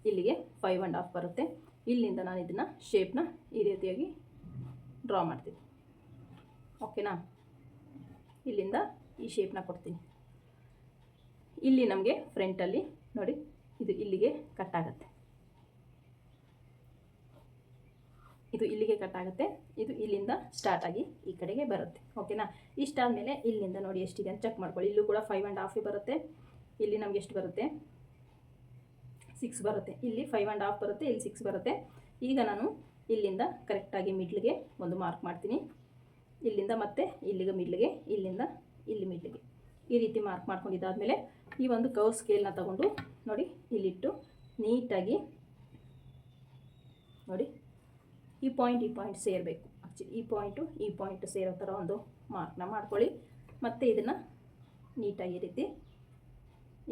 ಇಲ್ಲಿಗೆ 5.5 ಬರುತ್ತೆ. ಇಲ್ಲಿಂದ ನಾನು ಇದನ್ನು ಶೇಪ್ನ ಈ ರೀತಿಯಾಗಿ ಡ್ರಾ ಮಾಡ್ತೀನಿ. ಓಕೆನಾ, ಇಲ್ಲಿಂದ ಈ ಶೇಪ್ನ ಕೊಡ್ತೀನಿ. ಇಲ್ಲಿ ನಮಗೆ ಫ್ರಂಟಲ್ಲಿ ನೋಡಿ ಇದು ಇಲ್ಲಿಗೆ ಕಟ್ ಆಗುತ್ತೆ, ಇದು ಇಲ್ಲಿಗೆ ಕಟ್ ಆಗುತ್ತೆ, ಇದು ಇಲ್ಲಿಂದ ಸ್ಟಾರ್ಟ್ ಆಗಿ ಈ ಕಡೆಗೆ ಬರುತ್ತೆ. ಓಕೆನಾ, ಇಷ್ಟಾದಮೇಲೆ ಇಲ್ಲಿಂದ ನೋಡಿ ಎಷ್ಟಿದೆ ಅಂತ ಚೆಕ್ ಮಾಡ್ಕೊಳ್ಳಿ. ಇಲ್ಲೂ ಕೂಡ 5.5 ಬರುತ್ತೆ. ಇಲ್ಲಿ ನಮಗೆ ಎಷ್ಟು ಬರುತ್ತೆ, 6 ಬರುತ್ತೆ. ಇಲ್ಲಿ 5.5 ಬರುತ್ತೆ, ಇಲ್ಲಿ 6 ಬರುತ್ತೆ. ಈಗ ನಾನು ಇಲ್ಲಿಂದ ಕರೆಕ್ಟಾಗಿ ಮಿಡ್ಲಿಗೆ ಒಂದು ಮಾರ್ಕ್ ಮಾಡ್ತೀನಿ. ಇಲ್ಲಿಂದ ಮತ್ತೆ ಇಲ್ಲಿಗೆ ಮಿಡ್ಲಿಗೆ, ಇಲ್ಲಿಂದ ಇಲ್ಲಿ ಮಿಡ್ಲಿಗೆ ಈ ರೀತಿ ಮಾರ್ಕ್ ಮಾಡ್ಕೊಂಡಿದ್ದಾದಮೇಲೆ ಈ ಒಂದು ಕರ್ವ್ ಸ್ಕೇಲ್ನ ತಗೊಂಡು ನೋಡಿ ಇಲ್ಲಿಟ್ಟು ನೀಟಾಗಿ ನೋಡಿ ಈ ಪಾಯಿಂಟ್ ಸೇರಬೇಕು. ಆ್ಯಕ್ಚುಲಿ ಈ ಪಾಯಿಂಟ್ ಸೇರೋ ಥರ ಒಂದು ಮಾರ್ಕ್ನ ಮಾಡ್ಕೊಳ್ಳಿ. ಮತ್ತು ಇದನ್ನು ನೀಟಾಗಿ ಈ ರೀತಿ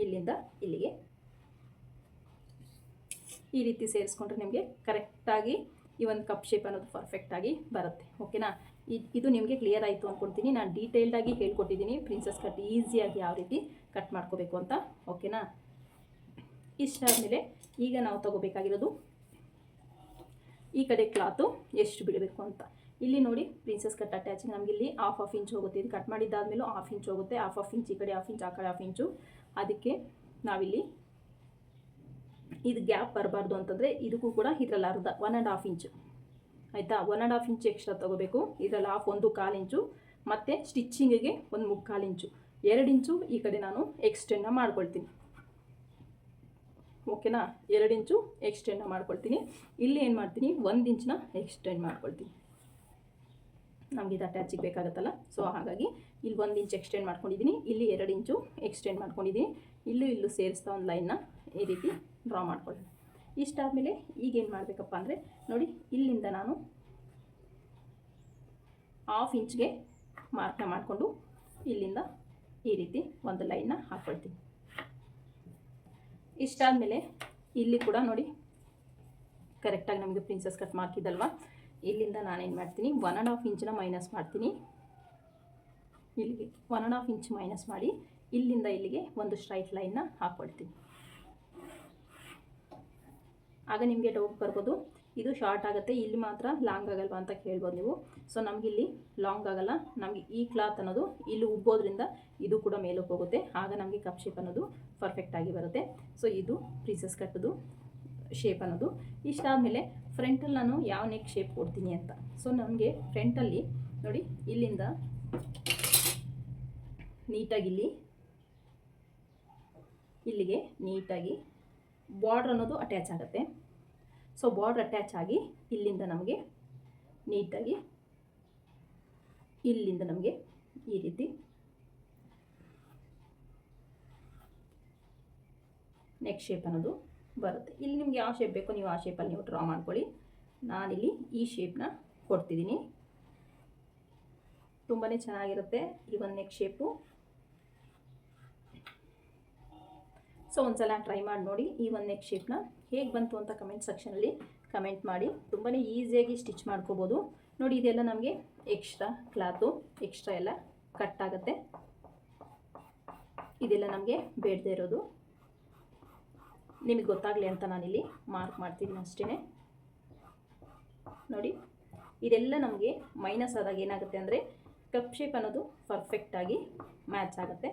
ಇಲ್ಲಿಂದ ಇಲ್ಲಿಗೆ ಈ ರೀತಿ ಸೇರಿಸ್ಕೊಂಡ್ರೆ ನಿಮಗೆ ಕರೆಕ್ಟಾಗಿ ಈ ಒಂದು ಕಪ್ ಶೇಪ್ ಅನ್ನೋದು ಪರ್ಫೆಕ್ಟಾಗಿ ಬರುತ್ತೆ. ಓಕೆನಾ? ಇದು ನಿಮಗೆ ಕ್ಲಿಯರ್ ಆಯಿತು ಅಂದ್ಕೊಳ್ತೀನಿ. ನಾನು ಡೀಟೇಲ್ಡಾಗಿ ಹೇಳ್ಕೊಟ್ಟಿದ್ದೀನಿ ಪ್ರಿನ್ಸಸ್ ಕಟ್ ಈಸಿಯಾಗಿ ಯಾವ ರೀತಿ ಕಟ್ ಮಾಡ್ಕೋಬೇಕು ಅಂತ. ಓಕೆನಾ? ಇಷ್ಟಾದಮೇಲೆ ಈಗ ನಾವು ತಗೋಬೇಕಾಗಿರೋದು ಈ ಕಡೆ ಕ್ಲಾತು ಎಷ್ಟು ಬಿಡಬೇಕು ಅಂತ. ಇಲ್ಲಿ ನೋಡಿ ಪ್ರಿನ್ಸಸ್ ಕಟ್ ಅಟ್ಯಾಚಿಂಗ್ ನಮಗೆ ಇಲ್ಲಿ ಹಾಫ್ ಇಂಚ್ ಹೋಗುತ್ತೆ. ಇದು ಕಟ್ ಮಾಡಿದ್ದಾದಮೇಲೂ ಹಾಫ್ ಇಂಚ್ ಹೋಗುತ್ತೆ. ಹಾಫ್ ಇಂಚ್ ಈ ಕಡೆ ಹಾಫ್ ಇಂಚ್, ಆ ಕಡೆ ಹಾಫ್ ಇಂಚು. ಅದಕ್ಕೆ ನಾವಿಲ್ಲಿ ಇದು ಗ್ಯಾಪ್ ಬರಬಾರ್ದು ಅಂತಂದರೆ ಇದಕ್ಕೂ ಕೂಡ ಇದರಲ್ಲಿ ಅರ್ಧ 1.5 ಇಂಚು ಆಯಿತಾ. 1.5 ಇಂಚ್ ಎಕ್ಸ್ಟ್ರಾ ತೊಗೋಬೇಕು. ಇದರಲ್ಲಿ ಹಾಫ್ 1/4 ಇಂಚು ಮತ್ತು ಸ್ಟಿಚ್ಚಿಂಗಿಗೆ 1/4 ಇಂಚು, 2 ಇಂಚು ಈ ಕಡೆ ನಾನು ಎಕ್ಸ್ಟೆಂಡ್ನ ಮಾಡ್ಕೊಳ್ತೀನಿ. ಓಕೆನಾ? 2 ಇಂಚು ಎಕ್ಸ್ಟೆಂಡ್ನ ಮಾಡ್ಕೊಳ್ತೀನಿ. ಇಲ್ಲಿ ಏನು ಮಾಡ್ತೀನಿ, 1 ಇಂಚನ್ನ ಎಕ್ಸ್ಟೆಂಡ್ ಮಾಡ್ಕೊಳ್ತೀನಿ. ನಮಗೆ ಇದು ಅಟ್ಯಾಚಿಗೆ ಬೇಕಾಗುತ್ತಲ್ಲ, ಸೊ ಹಾಗಾಗಿ ಇಲ್ಲಿ 1 ಇಂಚ್ ಎಕ್ಸ್ಟೆಂಡ್ ಮಾಡ್ಕೊಂಡಿದ್ದೀನಿ. ಇಲ್ಲಿ 2 ಇಂಚು ಎಕ್ಸ್ಟೆಂಡ್ ಮಾಡ್ಕೊಂಡಿದ್ದೀನಿ. ಇಲ್ಲೂ ಸೇರಿಸ್ತಾ ಒಂದು ಲೈನ್ನ ಈ ರೀತಿ ಡ್ರಾ ಮಾಡ್ಕೊಳ್ಳೋಣ. ಇಷ್ಟಾದಮೇಲೆ ಈಗೇನು ಮಾಡಬೇಕಪ್ಪ ಅಂದರೆ ನೋಡಿ ಇಲ್ಲಿಂದ ನಾನು ಹಾಫ್ ಇಂಚ್ಗೆ ಮಾರ್ಕ್ನ ಮಾಡಿಕೊಂಡು ಇಲ್ಲಿಂದ ಈ ರೀತಿ ಒಂದು ಲೈನ್ನ ಹಾಕ್ಕೊಳ್ತೀನಿ. ಇಷ್ಟಾದಮೇಲೆ ಇಲ್ಲಿ ಕೂಡ ನೋಡಿ ಕರೆಕ್ಟಾಗಿ ನಮಗೆ ಪ್ರಿನ್ಸಸ್ ಕಟ್ ಮಾರ್ಕ್ ಇದಲ್ವಾ, ಇಲ್ಲಿಂದ ನಾನೇನು ಮಾಡ್ತೀನಿ 1.5 ಇಂಚನ್ನ ಮೈನಸ್ ಮಾಡ್ತೀನಿ. ಇಲ್ಲಿಗೆ 1.5 ಇಂಚ್ ಮೈನಸ್ ಮಾಡಿ ಇಲ್ಲಿಂದ ಇಲ್ಲಿಗೆ ಒಂದು ಸ್ಟ್ರೈಟ್ ಲೈನ್ನ ಹಾಕ್ಕೊಳ್ತೀನಿ. ಆಗ ನಿಮಗೆ ಡೌಟ್ ಬರ್ಬೋದು, ಇದು ಶಾರ್ಟ್ ಆಗುತ್ತೆ, ಇಲ್ಲಿ ಮಾತ್ರ ಲಾಂಗ್ ಆಗಲ್ವಾ ಅಂತ ಕೇಳ್ಬೋದು ನೀವು. ಸೊ ನಮಗಿಲ್ಲಿ ಲಾಂಗ್ ಆಗಲ್ಲ. ನಮಗೆ ಈ ಕ್ಲಾತ್ ಅನ್ನೋದು ಇಲ್ಲಿ ಉಬ್ಬೋದ್ರಿಂದ ಇದು ಕೂಡ ಮೇಲಕ್ಕೆ ಹೋಗುತ್ತೆ. ಆಗ ನಮಗೆ ಕಪ್ ಶೇಪ್ ಅನ್ನೋದು ಪರ್ಫೆಕ್ಟಾಗಿ ಬರುತ್ತೆ. ಸೊ ಇದು ಪ್ರಿನ್ಸಸ್ ಕಟ್ಟದು ಶೇಪ್ ಅನ್ನೋದು. ಇಷ್ಟಾದಮೇಲೆ ಫ್ರಂಟಲ್ಲಿ ನಾನು ಯಾವ ನೆಕ್ ಶೇಪ್ ಕೊಡ್ತೀನಿ ಅಂತ. ಸೊ ನಮಗೆ ಫ್ರಂಟಲ್ಲಿ ನೋಡಿ ಇಲ್ಲಿಂದ ನೀಟಾಗಿ ಇಲ್ಲಿಗೆ ನೀಟಾಗಿ ಬಾರ್ಡ್ರ್ ಅನ್ನೋದು ಅಟ್ಯಾಚ್ ಆಗುತ್ತೆ. ಸೊ ಬಾರ್ಡ್ರ್ ಅಟ್ಯಾಚ್ ಆಗಿ ಇಲ್ಲಿಂದ ನಮಗೆ ನೀಟಾಗಿ ಇಲ್ಲಿಂದ ನಮಗೆ ಈ ರೀತಿ ನೆಕ್ ಶೇಪ್ ಅನ್ನೋದು ಬರುತ್ತೆ. ಇಲ್ಲಿ ನಿಮಗೆ ಯಾವ ಶೇಪ್ ಬೇಕೋ ನೀವು ಆ ಶೇಪಲ್ಲಿ ನೀವು ಡ್ರಾ ಮಾಡ್ಕೊಳ್ಳಿ. ನಾನಿಲ್ಲಿ ಈ ಶೇಪ್ನ ಕೊಡ್ತಿದ್ದೀನಿ. ತುಂಬಾ ಚೆನ್ನಾಗಿರುತ್ತೆ ಈ ಒಂದು ನೆಕ್ ಶೇಪು. ಸೊ ಒಂದ್ಸಲ ಟ್ರೈ ಮಾಡಿ ನೋಡಿ ಈ ಒಂದು ನೆಕ್ ಶೇಪ್ನ ಹೇಗೆ ಬಂತು ಅಂತ ಕಮೆಂಟ್ ಸೆಕ್ಷನಲ್ಲಿ ಕಮೆಂಟ್ ಮಾಡಿ. ತುಂಬಾ ಈಸಿಯಾಗಿ ಸ್ಟಿಚ್ ಮಾಡ್ಕೋಬೋದು. ನೋಡಿ ಇದೆಲ್ಲ ನಮಗೆ ಎಕ್ಸ್ಟ್ರಾ ಕ್ಲಾತು ಎಕ್ಸ್ಟ್ರಾ ಎಲ್ಲ ಕಟ್ ಆಗುತ್ತೆ. ಇದೆಲ್ಲ ನಮಗೆ ಬೇಡದೇ ಇರೋದು, ನಿಮಗೆ ಗೊತ್ತಾಗಲಿ ಅಂತ ನಾನಿಲ್ಲಿ ಮಾರ್ಕ್ ಮಾಡ್ತಿದ್ದೀನಿ ಅಷ್ಟೇ. ನೋಡಿ ಇದೆಲ್ಲ ನಮಗೆ ಮೈನಸ್ ಆದಾಗ ಏನಾಗುತ್ತೆ ಅಂದರೆ ಕಪ್ ಶೇಪ್ ಅನ್ನೋದು ಪರ್ಫೆಕ್ಟಾಗಿ ಮ್ಯಾಚ್ ಆಗುತ್ತೆ.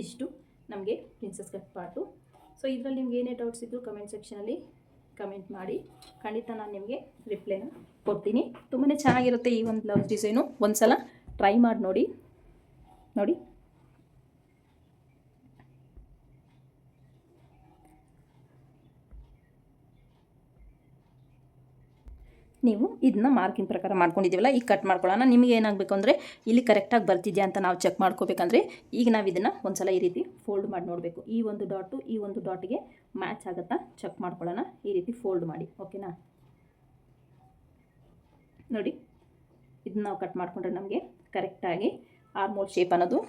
ಇಷ್ಟು ನಮಗೆ ಪ್ರಿನ್ಸಸ್ ಕಟ್ ಪಾರ್ಟು. ಸೊ ಇದರಲ್ಲಿ ನಿಮ್ಗೆ ಏನೇ ಡೌಟ್ಸ್ ಇದ್ದರೂ ಕಮೆಂಟ್ ಸೆಕ್ಷನಲ್ಲಿ ಕಮೆಂಟ್ ಮಾಡಿ, ಖಂಡಿತ ನಾನು ನಿಮಗೆ ರಿಪ್ಲೈನ ಕೊಡ್ತೀನಿ. ತುಂಬಾ ಚೆನ್ನಾಗಿರುತ್ತೆ ಈ ಒಂದು ಬ್ಲೌಸ್ ಡಿಸೈನು. ಒಂದು ಸಲ ಟ್ರೈ ಮಾಡಿ ನೋಡಿ. ನೀವು ಇದನ್ನ ಮಾರ್ಕಿಂಗ್ ಪ್ರಕಾರ ಮಾಡ್ಕೊಂಡಿದ್ದೀವಲ್ಲ, ಈಗ ಕಟ್ ಮಾಡ್ಕೊಳ್ಳೋಣ. ನಿಮಗೆ ಏನಾಗಬೇಕು ಅಂದರೆ ಇಲ್ಲಿ ಕರೆಕ್ಟಾಗಿ ಬರ್ತಿದೆಯಾ ಅಂತ ನಾವು ಚೆಕ್ ಮಾಡ್ಕೋಬೇಕಂದ್ರೆ ಈಗ ನಾವು ಇದನ್ನು ಒಂದು ಸಲ ಈ ರೀತಿ ಫೋಲ್ಡ್ ಮಾಡಿ ನೋಡಬೇಕು. ಈ ಒಂದು ಡಾಟು ಈ ಒಂದು ಡಾಟಿಗೆ ಮ್ಯಾಚ್ ಆಗುತ್ತಾ ಚೆಕ್ ಮಾಡ್ಕೊಳ್ಳೋಣ. ಈ ರೀತಿ ಫೋಲ್ಡ್ ಮಾಡಿ, ಓಕೆನಾ? ನೋಡಿ ಇದನ್ನ ನಾವು ಕಟ್ ಮಾಡಿಕೊಂಡ್ರೆ ನಮಗೆ ಕರೆಕ್ಟಾಗಿ ಆರ್ಮೋಲ್ ಶೇಪ್ ಅನ್ನೋದು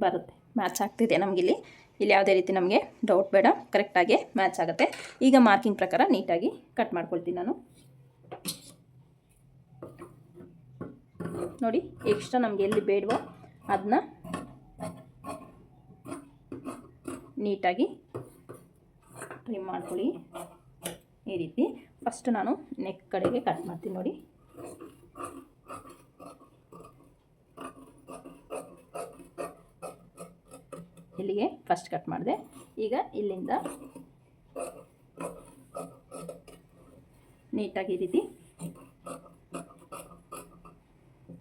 ಬರುತ್ತೆ. ಮ್ಯಾಚ್ ಆಗ್ತಿದೆ ನಮಗಿಲ್ಲಿ. ಇಲ್ಲಿ ಯಾವುದೇ ರೀತಿ ನಮಗೆ ಡೌಟ್ ಬೇಡ, ಕರೆಕ್ಟಾಗಿ ಮ್ಯಾಚ್ ಆಗುತ್ತೆ. ಈಗ ಮಾರ್ಕಿಂಗ್ ಪ್ರಕಾರ ನೀಟಾಗಿ ಕಟ್ ಮಾಡ್ಕೊಳ್ತೀನಿ ನಾನು. ನೋಡಿ ಎಕ್ಸ್ಟ್ರಾ ನಮಗೆ ಎಲ್ಲಿ ಬೇಡವೋ ಅದನ್ನ ನೀಟಾಗಿ ಟ್ರಿಮ್ ಮಾಡ್ಕೊಳ್ಳಿ. ಈ ರೀತಿ ಫಸ್ಟ್ ನಾನು ನೆಕ್ ಕಡೆಗೆ ಕಟ್ ಮಾಡ್ತೀನಿ. ನೋಡಿ ಇಲ್ಲಿಗೆ ಫಸ್ಟ್ ಕಟ್ ಮಾಡಿದೆ. ಈಗ ಇಲ್ಲಿಂದ ನೀಟಾಗಿ ಈ ರೀತಿ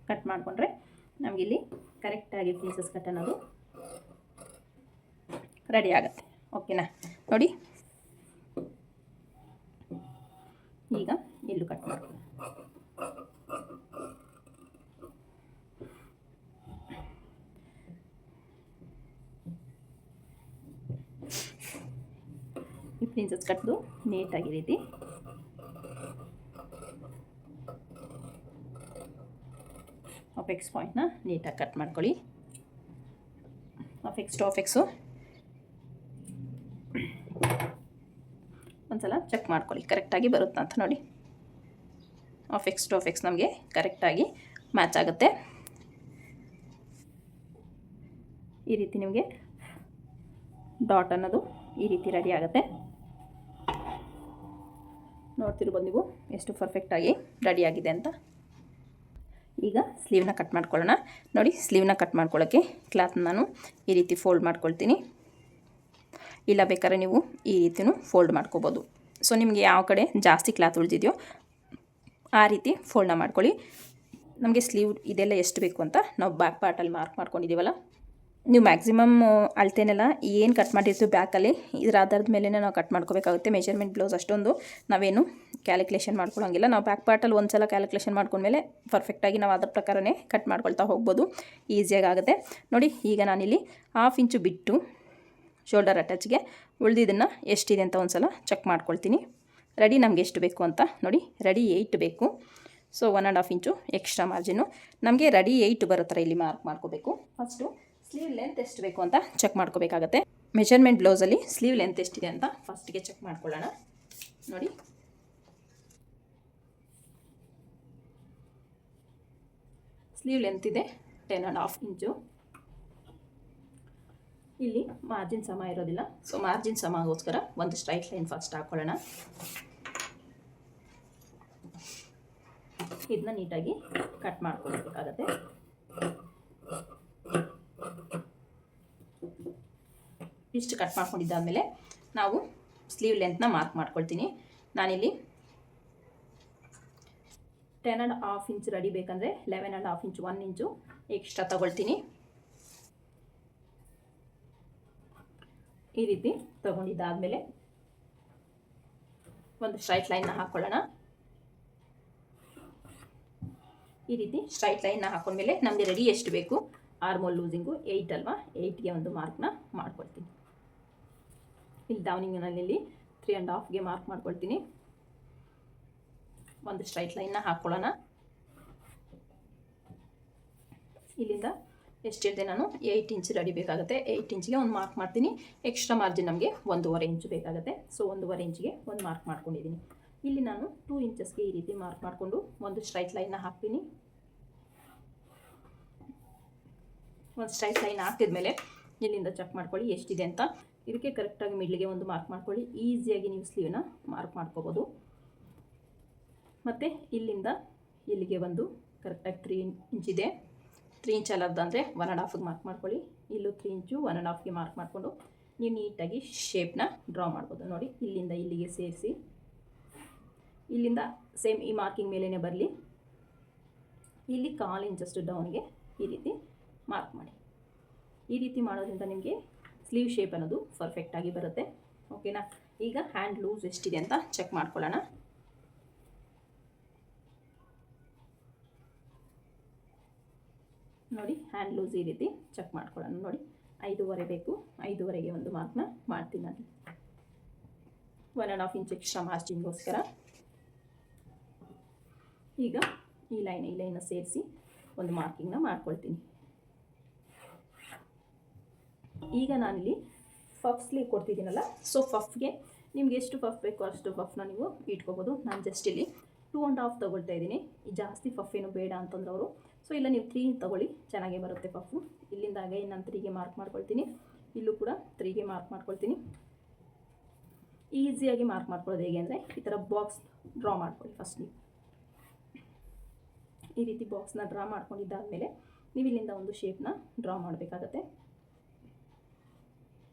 ಕಟ್ ಮಾಡಿಕೊಂಡ್ರೆ ನಮಗಿಲ್ಲಿ ಕರೆಕ್ಟಾಗಿ ಪ್ರಿನ್ಸಸ್ ಕಟ್ ಅನ್ನೋದು ರೆಡಿ ಆಗುತ್ತೆ. ಓಕೆನಾ? ನೋಡಿ ಈಗ ಪ್ರಿನ್ಸಸ್ ಕಟ್ದು ನೀಟಾಗಿ ಈ ರೀತಿ ಅಪೆಕ್ಸ್ ಪಾಯಿಂಟ್ನ ನೀಟಾಗಿ ಕಟ್ ಮಾಡ್ಕೊಳ್ಳಿ. ಅಪೆಕ್ಸ್ ಟು ಅಪೆಕ್ಸು ಒಂದ್ಸಲ ಚೆಕ್ ಮಾಡ್ಕೊಳ್ಳಿ ಕರೆಕ್ಟಾಗಿ ಬರುತ್ತಾ ಅಂತ ನೋಡಿ. ಅಪೆಕ್ಸ್ ಟು ಅಪೆಕ್ಸ್ ನಮಗೆ ಕರೆಕ್ಟಾಗಿ ಮ್ಯಾಚ್ ಆಗುತ್ತೆ. ಈ ರೀತಿ ನಿಮಗೆ ಡಾಟ್ ಅನ್ನೋದು ಈ ರೀತಿ ರೆಡಿ ಆಗುತ್ತೆ. ನೋಡ್ತಿರ್ಬೋದು ನೀವು ಎಷ್ಟು ಪರ್ಫೆಕ್ಟಾಗಿ ರೆಡಿಯಾಗಿದೆ ಅಂತ. ಈಗ ಸ್ಲೀವ್ನ ಕಟ್ ಮಾಡ್ಕೊಳ್ಳೋಣ. ನೋಡಿ, ಸ್ಲೀವ್ನ ಕಟ್ ಮಾಡ್ಕೊಳ್ಳೋಕ್ಕೆ ಕ್ಲಾತ್ನ ನಾನು ಈ ರೀತಿ ಫೋಲ್ಡ್ ಮಾಡ್ಕೊಳ್ತೀನಿ. ಇಲ್ಲ ಬೇಕಾದ್ರೆ ನೀವು ಈ ರೀತಿಯೂ ಫೋಲ್ಡ್ ಮಾಡ್ಕೋಬೋದು. ಸೊ ನಿಮಗೆ ಯಾವ ಕಡೆ ಜಾಸ್ತಿ ಕ್ಲಾತ್ ಉಳಿದಿದೆಯೋ ಆ ರೀತಿ ಫೋಲ್ಡ್ನ ಮಾಡ್ಕೊಳ್ಳಿ. ನಮಗೆ ಸ್ಲೀವ್ ಇದೆಲ್ಲ ಎಷ್ಟು ಬೇಕು ಅಂತ ನಾವು ಬ್ಯಾಕ್ ಪಾರ್ಟಲ್ಲಿ ಮಾರ್ಕ್ ಮಾಡ್ಕೊಂಡಿದ್ದೀವಲ್ಲ, ನೀವು ಮ್ಯಾಕ್ಸಿಮಮ್ ಅಳತೆನೆಲ್ಲ ಏನು ಕಟ್ ಮಾಡಿರ್ತೀವಿ ಬ್ಯಾಕಲ್ಲಿ ಇದರ ಆಧಾರದ ಮೇಲೆ ನಾವು ಕಟ್ ಮಾಡ್ಕೋಬೇಕಾಗುತ್ತೆ. ಮೆಜರ್ಮೆಂಟ್ ಬ್ಲೌಸ್ ಅಷ್ಟೊಂದು ನಾವೇನು ಕ್ಯಾಲ್ಕುಲೇಷನ್ ಮಾಡ್ಕೊಳ್ಳೋಂಗಿಲ್ಲ. ನಾವು ಬ್ಯಾಕ್ ಪಾರ್ಟಲ್ಲಿ ಒಂದು ಸಲ ಕ್ಯಾಲ್ಕುಲೇಷನ್ ಮಾಡ್ಕೊಂಡ್ಮೇಲೆ ಪರ್ಫೆಕ್ಟಾಗಿ ನಾವು ಅದ್ರ ಪ್ರಕಾರನೇ ಕಟ್ ಮಾಡ್ಕೊಳ್ತಾ ಹೋಗ್ಬೋದು, ಈಸಿಯಾಗಿ ಆಗುತ್ತೆ. ನೋಡಿ, ಈಗ ನಾನಿಲ್ಲಿ 1/2 ಇಂಚು ಬಿಟ್ಟು ಶೋಲ್ಡರ್ ಅಟ್ಯಾಚ್ಗೆ ಉಳಿದಿದ್ದನ್ನು ಎಷ್ಟಿದೆ ಅಂತ ಒಂದು ಸಲ ಚೆಕ್ ಮಾಡ್ಕೊಳ್ತೀನಿ. ರೆಡಿ ನಮಗೆ ಎಷ್ಟು ಬೇಕು ಅಂತ ನೋಡಿ. ರೆಡಿ 8 ಬೇಕು. ಸೊ 1.5 ಇಂಚು ಎಕ್ಸ್ಟ್ರಾ ಮಾರ್ಜಿನ್ನು ನಮಗೆ ರೆಡಿ 8 ಬರೋ ಥರ ಇಲ್ಲಿ ಮಾರ್ಕ್ ಮಾಡ್ಕೋಬೇಕು. ಫಸ್ಟು ಸ್ಲೀವ್ ಲೆಂತ್ ಎಷ್ಟು ಬೇಕು ಅಂತ ಚೆಕ್ ಮಾಡ್ಕೋಬೇಕಾಗತ್ತೆ. ಮೆಜರ್ಮೆಂಟ್ ಬ್ಲೌಸಲ್ಲಿ ಸ್ಲೀವ್ ಲೆಂತ್ ಎಷ್ಟಿದೆ ಅಂತ ಫಸ್ಟಿಗೆ ಚೆಕ್ ಮಾಡ್ಕೊಳ್ಳೋಣ. ನೋಡಿ, ಸ್ಲೀವ್ ಲೆಂತ್ ಇದೆ 10.5 ಇಂಚು. ಇಲ್ಲಿ ಮಾರ್ಜಿನ್ ಸಮ ಇರೋದಿಲ್ಲ. ಸೊ ಮಾರ್ಜಿನ್ ಸಮಗೋಸ್ಕರ ಒಂದು ಸ್ಟ್ರೈಟ್ ಲೈನ್ ಫಸ್ಟ್ ಹಾಕೊಳ್ಳೋಣ. ಇದನ್ನ ನೀಟಾಗಿ ಕಟ್ ಮಾಡ್ಕೊಳ್ಬೇಕಾಗತ್ತೆ. ಇಷ್ಟು ಕಟ್ ಮಾಡ್ಕೊಂಡಿದ್ದಾದಮೇಲೆ ನಾವು ಸ್ಲೀವ್ ಲೆಂತ್ನ ಮಾರ್ಕ್ ಮಾಡ್ಕೊಳ್ತೀನಿ. ನಾನಿಲ್ಲಿ 10.5 ಇಂಚ್ ರೆಡಿ ಬೇಕಂದರೆ 11.5 ಇಂಚು 1 ಇಂಚು ಎಕ್ಸ್ಟ್ರಾ ತಗೊಳ್ತೀನಿ. ಈ ರೀತಿ ತಗೊಂಡಿದ್ದಾದಮೇಲೆ ಒಂದು ಸ್ಟ್ರೈಟ್ ಲೈನ್ನ ಹಾಕ್ಕೊಳ್ಳೋಣ. ಈ ರೀತಿ ಸ್ಟ್ರೈಟ್ ಲೈನ್ನ ಹಾಕೊಂಡ್ಮೇಲೆ ನಮಗೆ ರೆಡಿ ಎಷ್ಟು ಬೇಕು, ಆರ್ಮೋಲ್ ಲೂಸಿಂಗು 8 ಅಲ್ವಾ, 8ಗೆ ಒಂದು ಮಾರ್ಕ್ನ ಮಾಡ್ಕೊಳ್ತೀನಿ. ಇಲ್ಲಿ ಡೌನಿಂಗ್ನಲ್ಲಿ 3.5ಗೆ ಮಾರ್ಕ್ ಮಾಡ್ಕೊಳ್ತೀನಿ. ಒಂದು ಸ್ಟ್ರೈಟ್ ಲೈನ್ನ ಹಾಕ್ಕೊಳ್ಳೋಣ. ಇಲ್ಲಿಂದ ಎಷ್ಟಿದೆ, ನಾನು 8 ಇಂಚ್ ರೆಡಿ ಬೇಕಾಗುತ್ತೆ. 8 ಇಂಚಿಗೆ ಒಂದು ಮಾರ್ಕ್ ಮಾಡ್ತೀನಿ. ಎಕ್ಸ್ಟ್ರಾ ಮಾರ್ಜಿನ್ ನಮಗೆ 1.5 ಇಂಚು ಬೇಕಾಗುತ್ತೆ. ಸೊ 1.5 ಇಂಚಿಗೆ ಒಂದು ಮಾರ್ಕ್ ಮಾಡ್ಕೊಂಡಿದ್ದೀನಿ. ಇಲ್ಲಿ ನಾನು 2 ಇಂಚಸ್ಗೆ ಈ ರೀತಿ ಮಾರ್ಕ್ ಮಾಡಿಕೊಂಡು ಒಂದು ಸ್ಟ್ರೈಟ್ ಲೈನ್ನ ಹಾಕ್ತೀನಿ. ಒಂದು ಸ್ಟ್ರೈಟ್ ಲೈನ್ ಹಾಕಿದ್ಮೇಲೆ ಇಲ್ಲಿಂದ ಚೆಕ್ ಮಾಡ್ಕೊಳ್ಳಿ ಎಷ್ಟಿದೆ ಅಂತ. ಇದಕ್ಕೆ ಕರೆಕ್ಟಾಗಿ ಮಿಡ್ಲಿಗೆ ಒಂದು ಮಾರ್ಕ್ ಮಾಡ್ಕೊಳ್ಳಿ. ಈಸಿಯಾಗಿ ನೀವು ಸ್ಲೀವ್ನ ಮಾರ್ಕ್ ಮಾಡ್ಕೋಬೋದು. ಮತ್ತು ಇಲ್ಲಿಂದ ಇಲ್ಲಿಗೆ ಒಂದು ಕರೆಕ್ಟಾಗಿ 3 ಇಂಚಿದೆ. 3 ಇಂಚ್ ಅಲ್ಲದ ಅಂದರೆ 1.5ಗೆ ಮಾರ್ಕ್ ಮಾಡ್ಕೊಳ್ಳಿ. ಇಲ್ಲೂ 3 ಇಂಚು 1.5ಗೆ ಮಾರ್ಕ್ ಮಾಡಿಕೊಂಡು ನೀವು ನೀಟಾಗಿ ಶೇಪ್ನ ಡ್ರಾ ಮಾಡ್ಬೋದು. ನೋಡಿ, ಇಲ್ಲಿಂದ ಇಲ್ಲಿಗೆ ಸೇರಿಸಿ ಇಲ್ಲಿಂದ ಸೇಮ್ ಈ ಮಾರ್ಕಿಂಗ್ ಮೇಲೇ ಬರಲಿ. ಇಲ್ಲಿ 1/4 ಇಂಚಷ್ಟು ಡೌನ್ಗೆ ಈ ರೀತಿ ಮಾರ್ಕ್ ಮಾಡಿ. ಈ ರೀತಿ ಮಾಡೋದ್ರಿಂದ ನಿಮಗೆ ಸ್ಲೀವ್ ಶೇಪ್ ಅನ್ನೋದು ಪರ್ಫೆಕ್ಟಾಗಿ ಬರುತ್ತೆ. ಓಕೆನಾ? ಈಗ ಹ್ಯಾಂಡ್ ಲೂಸ್ ಎಷ್ಟಿದೆ ಅಂತ ಚೆಕ್ ಮಾಡ್ಕೊಳ್ಳೋಣ. ನೋಡಿ, ಹ್ಯಾಂಡ್ ಲೂಸ್ ಈ ರೀತಿ ಚೆಕ್ ಮಾಡ್ಕೊಳ್ಳೋಣ. ನೋಡಿ, 5.5 ಬೇಕು. 5.5ಗೆ ಒಂದು ಮಾರ್ಕ್ನ ಮಾಡ್ತೀನಿ ನಾನು. 1.5 ಇಂಚ್ ಎಕ್ಸ್ಟ್ರಾ ಮಾರ್ಜಿನ್ಗೋಸ್ಕರ ಈಗ ಈ ಲೈನ್ನ ಸೇರಿಸಿ ಒಂದು ಮಾರ್ಕಿಂಗ್ನ ಮಾಡ್ಕೊಳ್ತೀನಿ. ಈಗ ನಾನಿಲ್ಲಿ ಪಫ್ ಸ್ಲೀವ್ ಕೊಡ್ತಿದ್ದೀನಲ್ಲ, ಸೊ ಪಫ್ಗೆ ನಿಮ್ಗೆ ಎಷ್ಟು ಪಫ್ ಬೇಕೋ ಅಷ್ಟು ಪಫ್ನ ನೀವು ಇಟ್ಕೋಬೋದು. ನಾನು ಜಸ್ಟ್ ಇಲ್ಲಿ 2.5 ತೊಗೊಳ್ತಾ ಇದ್ದೀನಿ. ಜಾಸ್ತಿ ಪಫ್ ಏನು ಬೇಡ ಅಂತಂದ್ರೆ ಅವರು, ಸೊ ಇಲ್ಲ ನೀವು 3 ತೊಗೊಳ್ಳಿ, ಚೆನ್ನಾಗೇ ಬರುತ್ತೆ ಪಫು. ಇಲ್ಲಿಂದಾಗೆ ನಾನು 3ಗೆ ಮಾರ್ಕ್ ಮಾಡ್ಕೊಳ್ತೀನಿ. ಇಲ್ಲೂ ಕೂಡ 3ಗೆ ಮಾರ್ಕ್ ಮಾಡ್ಕೊಳ್ತೀನಿ. ಈಸಿಯಾಗಿ ಮಾರ್ಕ್ ಮಾಡ್ಕೊಳ್ಳೋದು ಹೇಗೆ ಅಂದರೆ, ಈ ಥರ ಬಾಕ್ಸ್ ಡ್ರಾ ಮಾಡ್ಕೊಳ್ಳಿ. ಫಸ್ಟ್ ನೀವು ಈ ರೀತಿ ಬಾಕ್ಸ್ನ ಡ್ರಾ ಮಾಡ್ಕೊಂಡಿದ್ದಾದಮೇಲೆ ನೀವು ಇಲ್ಲಿಂದ ಒಂದು ಶೇಪ್ನ ಡ್ರಾ ಮಾಡಬೇಕಾಗತ್ತೆ.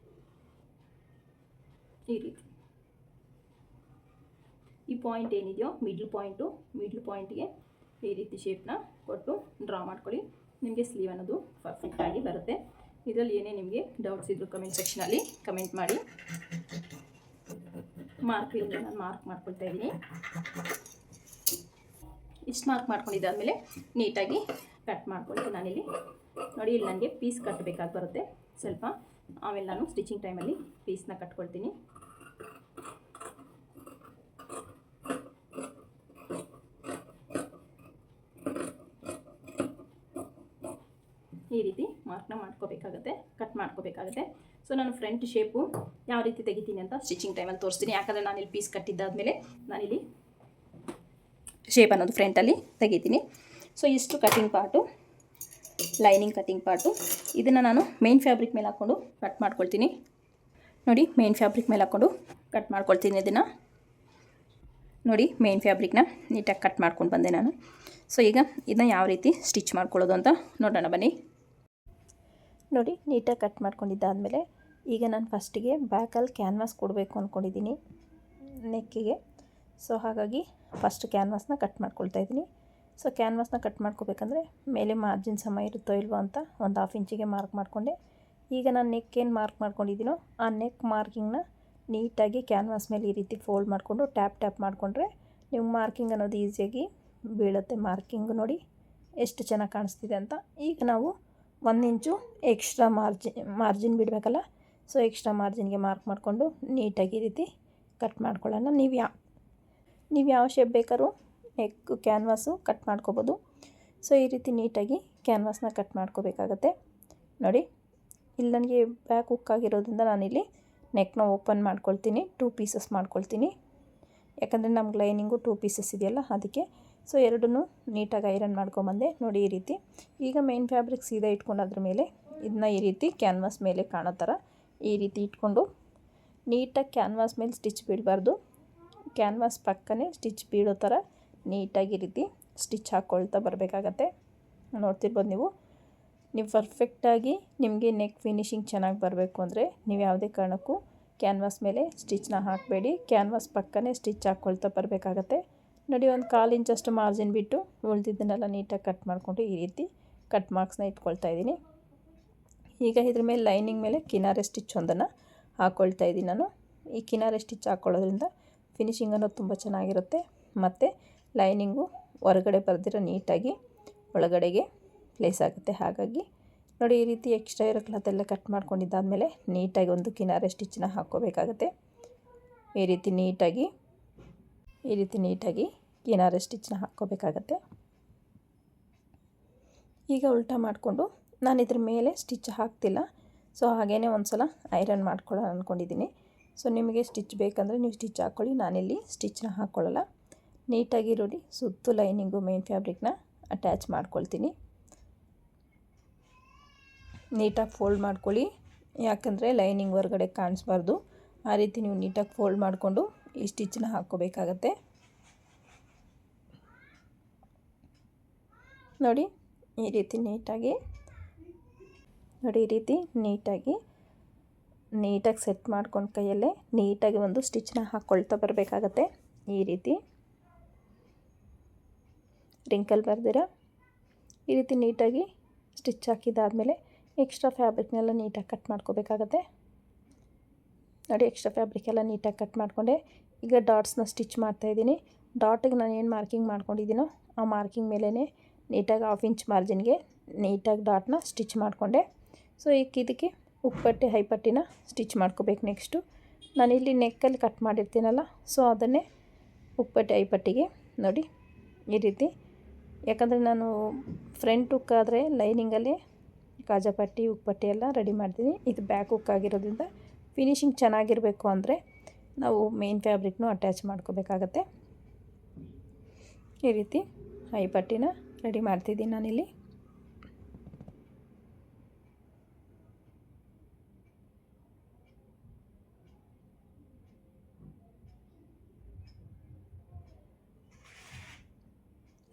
ಈ ರೀತಿ ಈ ಪಾಯಿಂಟ್ ಏನಿದೆಯೋ ಮಿಡ್ಲ್ ಪಾಯಿಂಟ್ಗೆ ಈ ರೀತಿ ಶೇಪ್ನ ಕೊಟ್ಟು ಡ್ರಾ ಮಾಡ್ಕೊಳ್ಳಿ. ನಿಮಗೆ ಸ್ಲೀವ್ ಅನ್ನೋದು ಪರ್ಫೆಕ್ಟಾಗಿ ಬರುತ್ತೆ. ಇದರಲ್ಲಿ ಏನೇ ನಿಮಗೆ ಡೌಟ್ಸ್ ಇದ್ದರೂ ಕಮೆಂಟ್ ಸೆಕ್ಷನಲ್ಲಿ ಕಮೆಂಟ್ ಮಾಡಿ. ಮಾರ್ಕಿಂಗ್ ನಾನು ಮಾರ್ಕ್ ಮಾಡ್ಕೊಳ್ತಾ ಇದ್ದೀನಿ. ಇಷ್ಟು ಮಾರ್ಕ್ ಮಾಡ್ಕೊಂಡಿದ್ದಾದಮೇಲೆ ನೀಟಾಗಿ ಕಟ್ ಮಾಡ್ಕೊಳ್ಳಿ. ನಾನಿಲ್ಲಿ ನೋಡಿ, ಇಲ್ಲಿ ನನಗೆ ಪೀಸ್ ಕಟ್ಟಬೇಕಾಗಿ ಬರುತ್ತೆ ಸ್ವಲ್ಪ. ಆಮೇಲೆ ನಾನು ಸ್ಟಿಚಿಂಗ್ ಟೈಮಲ್ಲಿ ಪೀಸ್ನ ಕಟ್ಕೊಳ್ತೀನಿ. ಈ ರೀತಿ ಮಾರ್ಕ್ನ ಮಾಡ್ಕೋಬೇಕಾಗುತ್ತೆ, ಕಟ್ ಮಾಡ್ಕೋಬೇಕಾಗುತ್ತೆ. ಸೊ ನಾನು ಫ್ರಂಟ್ ಶೇಪು ಯಾವ ರೀತಿ ತೆಗಿತೀನಿ ಅಂತ ಸ್ಟಿಚಿಂಗ್ ಟೈಮಲ್ಲಿ ತೋರಿಸ್ತೀನಿ. ಯಾಕಂದರೆ ನಾನಿಲ್ಲಿ ಪೀಸ್ ಕಟ್ಟಿದ್ದಾದಮೇಲೆ ನಾನಿಲ್ಲಿ ಶೇಪ್ ಅನ್ನೋದು ಫ್ರಂಟಲ್ಲಿ ತೆಗಿತೀನಿ. ಸೊ ಇಷ್ಟು cutting part, lining cutting part. ಇದನ್ನು ನಾನು ಮೇನ್ ಫ್ಯಾಬ್ರಿಕ್ ಮೇಲೆ ಹಾಕ್ಕೊಂಡು ಕಟ್ ಮಾಡ್ಕೊಳ್ತೀನಿ. ನೋಡಿ, ಮೇನ್ ಫ್ಯಾಬ್ರಿಕ್ ಮೇಲೆ ಹಾಕ್ಕೊಂಡು ಕಟ್ ಮಾಡ್ಕೊಳ್ತೀನಿ. ಇದನ್ನು ನೋಡಿ, ಮೇನ್ ಫ್ಯಾಬ್ರಿಕ್ನ ನೀಟಾಗಿ ಕಟ್ ಮಾಡ್ಕೊಂಡು ಬಂದೆ ನಾನು. ಸೊ ಈಗ ಇದನ್ನ ಯಾವ ರೀತಿ ಸ್ಟಿಚ್ ಮಾಡ್ಕೊಳ್ಳೋದು ಅಂತ ನೋಡೋಣ ಬನ್ನಿ. ನೋಡಿ, ನೀಟಾಗಿ ಕಟ್ ಮಾಡ್ಕೊಂಡಿದ್ದಾದಮೇಲೆ ಈಗ ನಾನು ಫಸ್ಟಿಗೆ ಬ್ಯಾಕಲ್ಲಿ ಕ್ಯಾನ್ವಾಸ್ ಕೊಡಬೇಕು ಅಂದ್ಕೊಂಡಿದ್ದೀನಿ ನೆಕ್ಕಿಗೆ. ಸೊ ಹಾಗಾಗಿ ಫಸ್ಟ್ ಕ್ಯಾನ್ವಾಸ್ನ ಕಟ್ ಮಾಡ್ಕೊಳ್ತಾ ಇದ್ದೀನಿ. ಸೊ ಕ್ಯಾನ್ವಾಸ್ನ ಕಟ್ ಮಾಡ್ಕೋಬೇಕಂದ್ರೆ ಮೇಲೆ ಮಾರ್ಜಿನ್ ಸಮ ಇರುತ್ತೋ ಇಲ್ವೋ ಅಂತ ಒಂದು 1/2 ಇಂಚಿಗೆ ಮಾರ್ಕ್ ಮಾಡಿಕೊಂಡೆ. ಈಗ ನಾನು ನೆಕ್ ಏನು ಮಾರ್ಕ್ ಮಾಡ್ಕೊಂಡಿದ್ದೀನೋ ಆ ನೆಕ್ ಮಾರ್ಕಿಂಗ್ನ ನೀಟಾಗಿ ಕ್ಯಾನ್ವಾಸ್ ಮೇಲೆ ಈ ರೀತಿ ಫೋಲ್ಡ್ ಮಾಡಿಕೊಂಡು ಟ್ಯಾಪ್ ಮಾಡಿಕೊಂಡ್ರೆ ನೀವು ಮಾರ್ಕಿಂಗ್ ಅನ್ನೋದು ಈಸಿಯಾಗಿ ಬೀಳುತ್ತೆ. ಮಾರ್ಕಿಂಗ್ ನೋಡಿ ಎಷ್ಟು ಚೆನ್ನಾಗಿ ಕಾಣಿಸ್ತಿದೆ ಅಂತ. ಈಗ ನಾವು 1 ಇಂಚು ಎಕ್ಸ್ಟ್ರಾ ಮಾರ್ಜಿನ್ ಬಿಡಬೇಕಲ್ಲ. ಸೊ ಎಕ್ಸ್ಟ್ರಾ ಮಾರ್ಜಿನ್ಗೆ ಮಾರ್ಕ್ ಮಾಡಿಕೊಂಡು ನೀಟಾಗಿ ಈ ರೀತಿ ಕಟ್ ಮಾಡ್ಕೊಳ್ಳೋಣ. ನೀವು ಯಾವ ಶೇಪ್ ಬೇಕಾದ್ರೂ ನೆಕ್ ಕ್ಯಾನ್ವಾಸು ಕಟ್ ಮಾಡ್ಕೋಬೋದು. ಸೊ ಈ ರೀತಿ ನೀಟಾಗಿ ಕ್ಯಾನ್ವಾಸ್ನ ಕಟ್ ಮಾಡ್ಕೋಬೇಕಾಗತ್ತೆ. ನೋಡಿ, ಇಲ್ಲಿ ನನಗೆ ಬ್ಯಾಕ್ ಹುಕ್ ಆಗಿರೋದ್ರಿಂದ ನಾನಿಲ್ಲಿ ನೆಕ್ನ ಓಪನ್ ಮಾಡ್ಕೊಳ್ತೀನಿ, 2 ಪೀಸಸ್ ಮಾಡ್ಕೊಳ್ತೀನಿ. ಯಾಕಂದರೆ ನಮ್ಗೆ ಲೈನಿಂಗು 2 ಪೀಸಸ್ ಇದೆಯಲ್ಲ ಅದಕ್ಕೆ. ಸೊ ಎರಡನ್ನೂ ನೀಟಾಗಿ ಐರನ್ ಮಾಡ್ಕೊಂಬಂದೆ. ನೋಡಿ ಈ ರೀತಿ. ಈಗ ಮೇನ್ ಫ್ಯಾಬ್ರಿಕ್ ಸೀದಾ ಇಟ್ಕೊಂಡು ಅದ್ರ ಮೇಲೆ ಇದನ್ನ ಈ ರೀತಿ ಕ್ಯಾನ್ವಾಸ್ ಮೇಲೆ ಕಾಣೋ ಥರ ಈ ರೀತಿ ಇಟ್ಕೊಂಡು ನೀಟಾಗಿ ಕ್ಯಾನ್ವಾಸ್ ಮೇಲೆ ಸ್ಟಿಚ್ ಬಿಡಬಾರ್ದು, ಕ್ಯಾನ್ವಾಸ್ ಪಕ್ಕನೇ ಸ್ಟಿಚ್ ಬೀಳೋ ಥರ ನೀಟಾಗಿ ಈ ರೀತಿ ಸ್ಟಿಚ್ ಹಾಕ್ಕೊಳ್ತಾ ಬರಬೇಕಾಗತ್ತೆ. ನೋಡ್ತಿರ್ಬೋದು ನೀವು ಪರ್ಫೆಕ್ಟಾಗಿ ನಿಮಗೆ ನೆಕ್ ಫಿನಿಶಿಂಗ್ ಚೆನ್ನಾಗಿ ಬರಬೇಕು ಅಂದರೆ ನೀವು ಯಾವುದೇ ಕಾರಣಕ್ಕೂ ಕ್ಯಾನ್ವಾಸ್ ಮೇಲೆ ಸ್ಟಿಚ್ನ ಹಾಕಬೇಡಿ, ಕ್ಯಾನ್ವಾಸ್ ಪಕ್ಕನೇ ಸ್ಟಿಚ್ ಹಾಕ್ಕೊಳ್ತಾ ಬರಬೇಕಾಗತ್ತೆ. ನೋಡಿ, ಒಂದು 1/4 ಇಂಚಷ್ಟು ಮಾರ್ಜಿನ್ ಬಿಟ್ಟು ಉಳಿದಿದ್ದನ್ನೆಲ್ಲ ನೀಟಾಗಿ ಕಟ್ ಮಾಡಿಕೊಂಡು ಈ ರೀತಿ ಕಟ್ ಮಾರ್ಕ್ಸ್ನ ಇಟ್ಕೊಳ್ತಾ ಇದ್ದೀನಿ. ಈಗ ಇದ್ರ ಮೇಲೆ ಲೈನಿಂಗ್ ಮೇಲೆ ಕಿನಾರೆ ಸ್ಟಿಚ್ ಒಂದನ್ನು ಹಾಕ್ಕೊಳ್ತಾ ಇದ್ದೀನಿ ನಾನು. ಈ ಕಿನಾರೆ ಸ್ಟಿಚ್ ಹಾಕ್ಕೊಳ್ಳೋದ್ರಿಂದ ಫಿನಿಶಿಂಗ್ ಅನ್ನೋದು ತುಂಬ ಚೆನ್ನಾಗಿರುತ್ತೆ. ಮತ್ತು ಲೈನಿಂಗು ಹೊರಗಡೆ ಬರೆದಿರೋ ನೀಟಾಗಿ ಒಳಗಡೆಗೆ ಪ್ಲೇಸ್ ಆಗುತ್ತೆ. ಹಾಗಾಗಿ ನೋಡಿ, ಈ ರೀತಿ ಎಕ್ಸ್ಟ್ರಾ ಇರೋ ಕ್ಲಾತೆಲ್ಲ ಕಟ್ ಮಾಡ್ಕೊಂಡಿದ್ದಾದಮೇಲೆ ನೀಟಾಗಿ ಒಂದು ಕಿನಾರೆ ಸ್ಟಿಚ್ನ ಹಾಕ್ಕೋಬೇಕಾಗತ್ತೆ. ಈ ರೀತಿ ನೀಟಾಗಿ ಕಿನಾರೆ ಸ್ಟಿಚ್ನ ಹಾಕ್ಕೋಬೇಕಾಗತ್ತೆ. ಈಗ ಉಲ್ಟಾ ಮಾಡಿಕೊಂಡು ನಾನು ಇದ್ರ ಮೇಲೆ ಸ್ಟಿಚ್ ಹಾಕ್ತಿಲ್ಲ. ಸೊ ಹಾಗೇ ಒಂದು ಸಲ ಐರನ್ ಮಾಡ್ಕೊಳ್ಳೋಣ ಅಂದ್ಕೊಂಡಿದ್ದೀನಿ. ಸೊ ನಿಮಗೆ ಸ್ಟಿಚ್ ಬೇಕಂದರೆ ನೀವು ಸ್ಟಿಚ್ ಹಾಕ್ಕೊಳ್ಳಿ, ನಾನಿಲ್ಲಿ ಸ್ಟಿಚ್ನ ಹಾಕ್ಕೊಳ್ಳಲ್ಲ. ನೀಟಾಗಿ ನೋಡಿ, ಸುತ್ತು ಲೈನಿಂಗು ಮೇನ್ ಫ್ಯಾಬ್ರಿಕ್ನ ಅಟ್ಯಾಚ್ ಮಾಡ್ಕೊಳ್ತೀನಿ. ನೀಟಾಗಿ ಫೋಲ್ಡ್ ಮಾಡ್ಕೊಳ್ಳಿ, ಯಾಕಂದರೆ ಲೈನಿಂಗ್ ಹೊರಗಡೆ ಕಾಣಿಸ್ಬಾರ್ದು. ಆ ರೀತಿ ನೀವು ನೀಟಾಗಿ ಫೋಲ್ಡ್ ಮಾಡಿಕೊಂಡು ಈ ಸ್ಟಿಚ್ನ ಹಾಕ್ಕೋಬೇಕಾಗತ್ತೆ. ನೋಡಿ, ಈ ರೀತಿ ನೀಟಾಗಿ ಸೆಟ್ ಮಾಡ್ಕೊಂಡು ಕೈಯಲ್ಲೇ ನೀಟಾಗಿ ಒಂದು ಸ್ಟಿಚ್ನ ಹಾಕ್ಕೊಳ್ತಾ ಬರಬೇಕಾಗತ್ತೆ. ಈ ರೀತಿ ರಿಂಕಲ್ ಬರ್ದಿರ ಈ ರೀತಿ ನೀಟಾಗಿ ಸ್ಟಿಚ್ ಹಾಕಿದ್ದಾದಮೇಲೆ ಎಕ್ಸ್ಟ್ರಾ ಫ್ಯಾಬ್ರಿಕ್ನೆಲ್ಲ ನೀಟಾಗಿ ಕಟ್ ಮಾಡ್ಕೋಬೇಕಾಗತ್ತೆ. ನೋಡಿ, ಎಕ್ಸ್ಟ್ರಾ ಫ್ಯಾಬ್ರಿಕ್ ಎಲ್ಲ ನೀಟಾಗಿ ಕಟ್ ಮಾಡಿಕೊಂಡೆ. ಈಗ ಡಾಟ್ಸ್ನ ಸ್ಟಿಚ್ ಮಾಡ್ತಾಯಿದ್ದೀನಿ. ಡಾಟಿಗೆ ನಾನು ಏನು ಮಾರ್ಕಿಂಗ್ ಮಾಡ್ಕೊಂಡಿದ್ದೀನೋ ಆ ಮಾರ್ಕಿಂಗ್ ಮೇಲೇ ನೀಟಾಗಿ 1/2 ಇಂಚ್ ಮಾರ್ಜಿನ್ಗೆ ನೀಟಾಗಿ ಡಾಟ್ನ ಸ್ಟಿಚ್ ಮಾಡಿಕೊಂಡೆ. ಸೊ ಈಗ ಇದಕ್ಕೆ ಉಪ್ಪಟ್ಟಿ ಹೈಪಟ್ಟಿನ ಸ್ಟಿಚ್ ಮಾಡ್ಕೋಬೇಕು. ನೆಕ್ಸ್ಟು ನಾನಿಲ್ಲಿ ನೆಕ್ಕಲ್ಲಿ ಕಟ್ ಮಾಡಿರ್ತೀನಲ್ಲ, ಸೊ ಅದನ್ನೇ ಉಪ್ಪಟ್ಟಿ ಹೈಪಟ್ಟಿಗೆ ನೋಡಿ ಈ ರೀತಿ. ಯಾಕಂದರೆ ನಾನು ಫ್ರಂಟ್ ಹುಕ್ ಆದರೆ ಲೈನಿಂಗಲ್ಲಿ ಕಾಜಾಪಟ್ಟಿ ಉಪ್ಪಟ್ಟಿ ಎಲ್ಲ ರೆಡಿ ಮಾಡ್ತೀನಿ. ಇದು ಬ್ಯಾಕ್ ಹುಕ್ ಆಗಿರೋದ್ರಿಂದ ಫಿನಿಶಿಂಗ್ ಚೆನ್ನಾಗಿರಬೇಕು ಅಂದರೆ ನಾವು ಮೇನ್ ಫ್ಯಾಬ್ರಿಕ್ನೂ ಅಟ್ಯಾಚ್ ಮಾಡ್ಕೋಬೇಕಾಗತ್ತೆ. ಈ ರೀತಿ ಹೈಪಟ್ಟಿನ ರೆಡಿ ಮಾಡ್ತಿದ್ದೀನಿ ನಾನಿಲ್ಲಿ.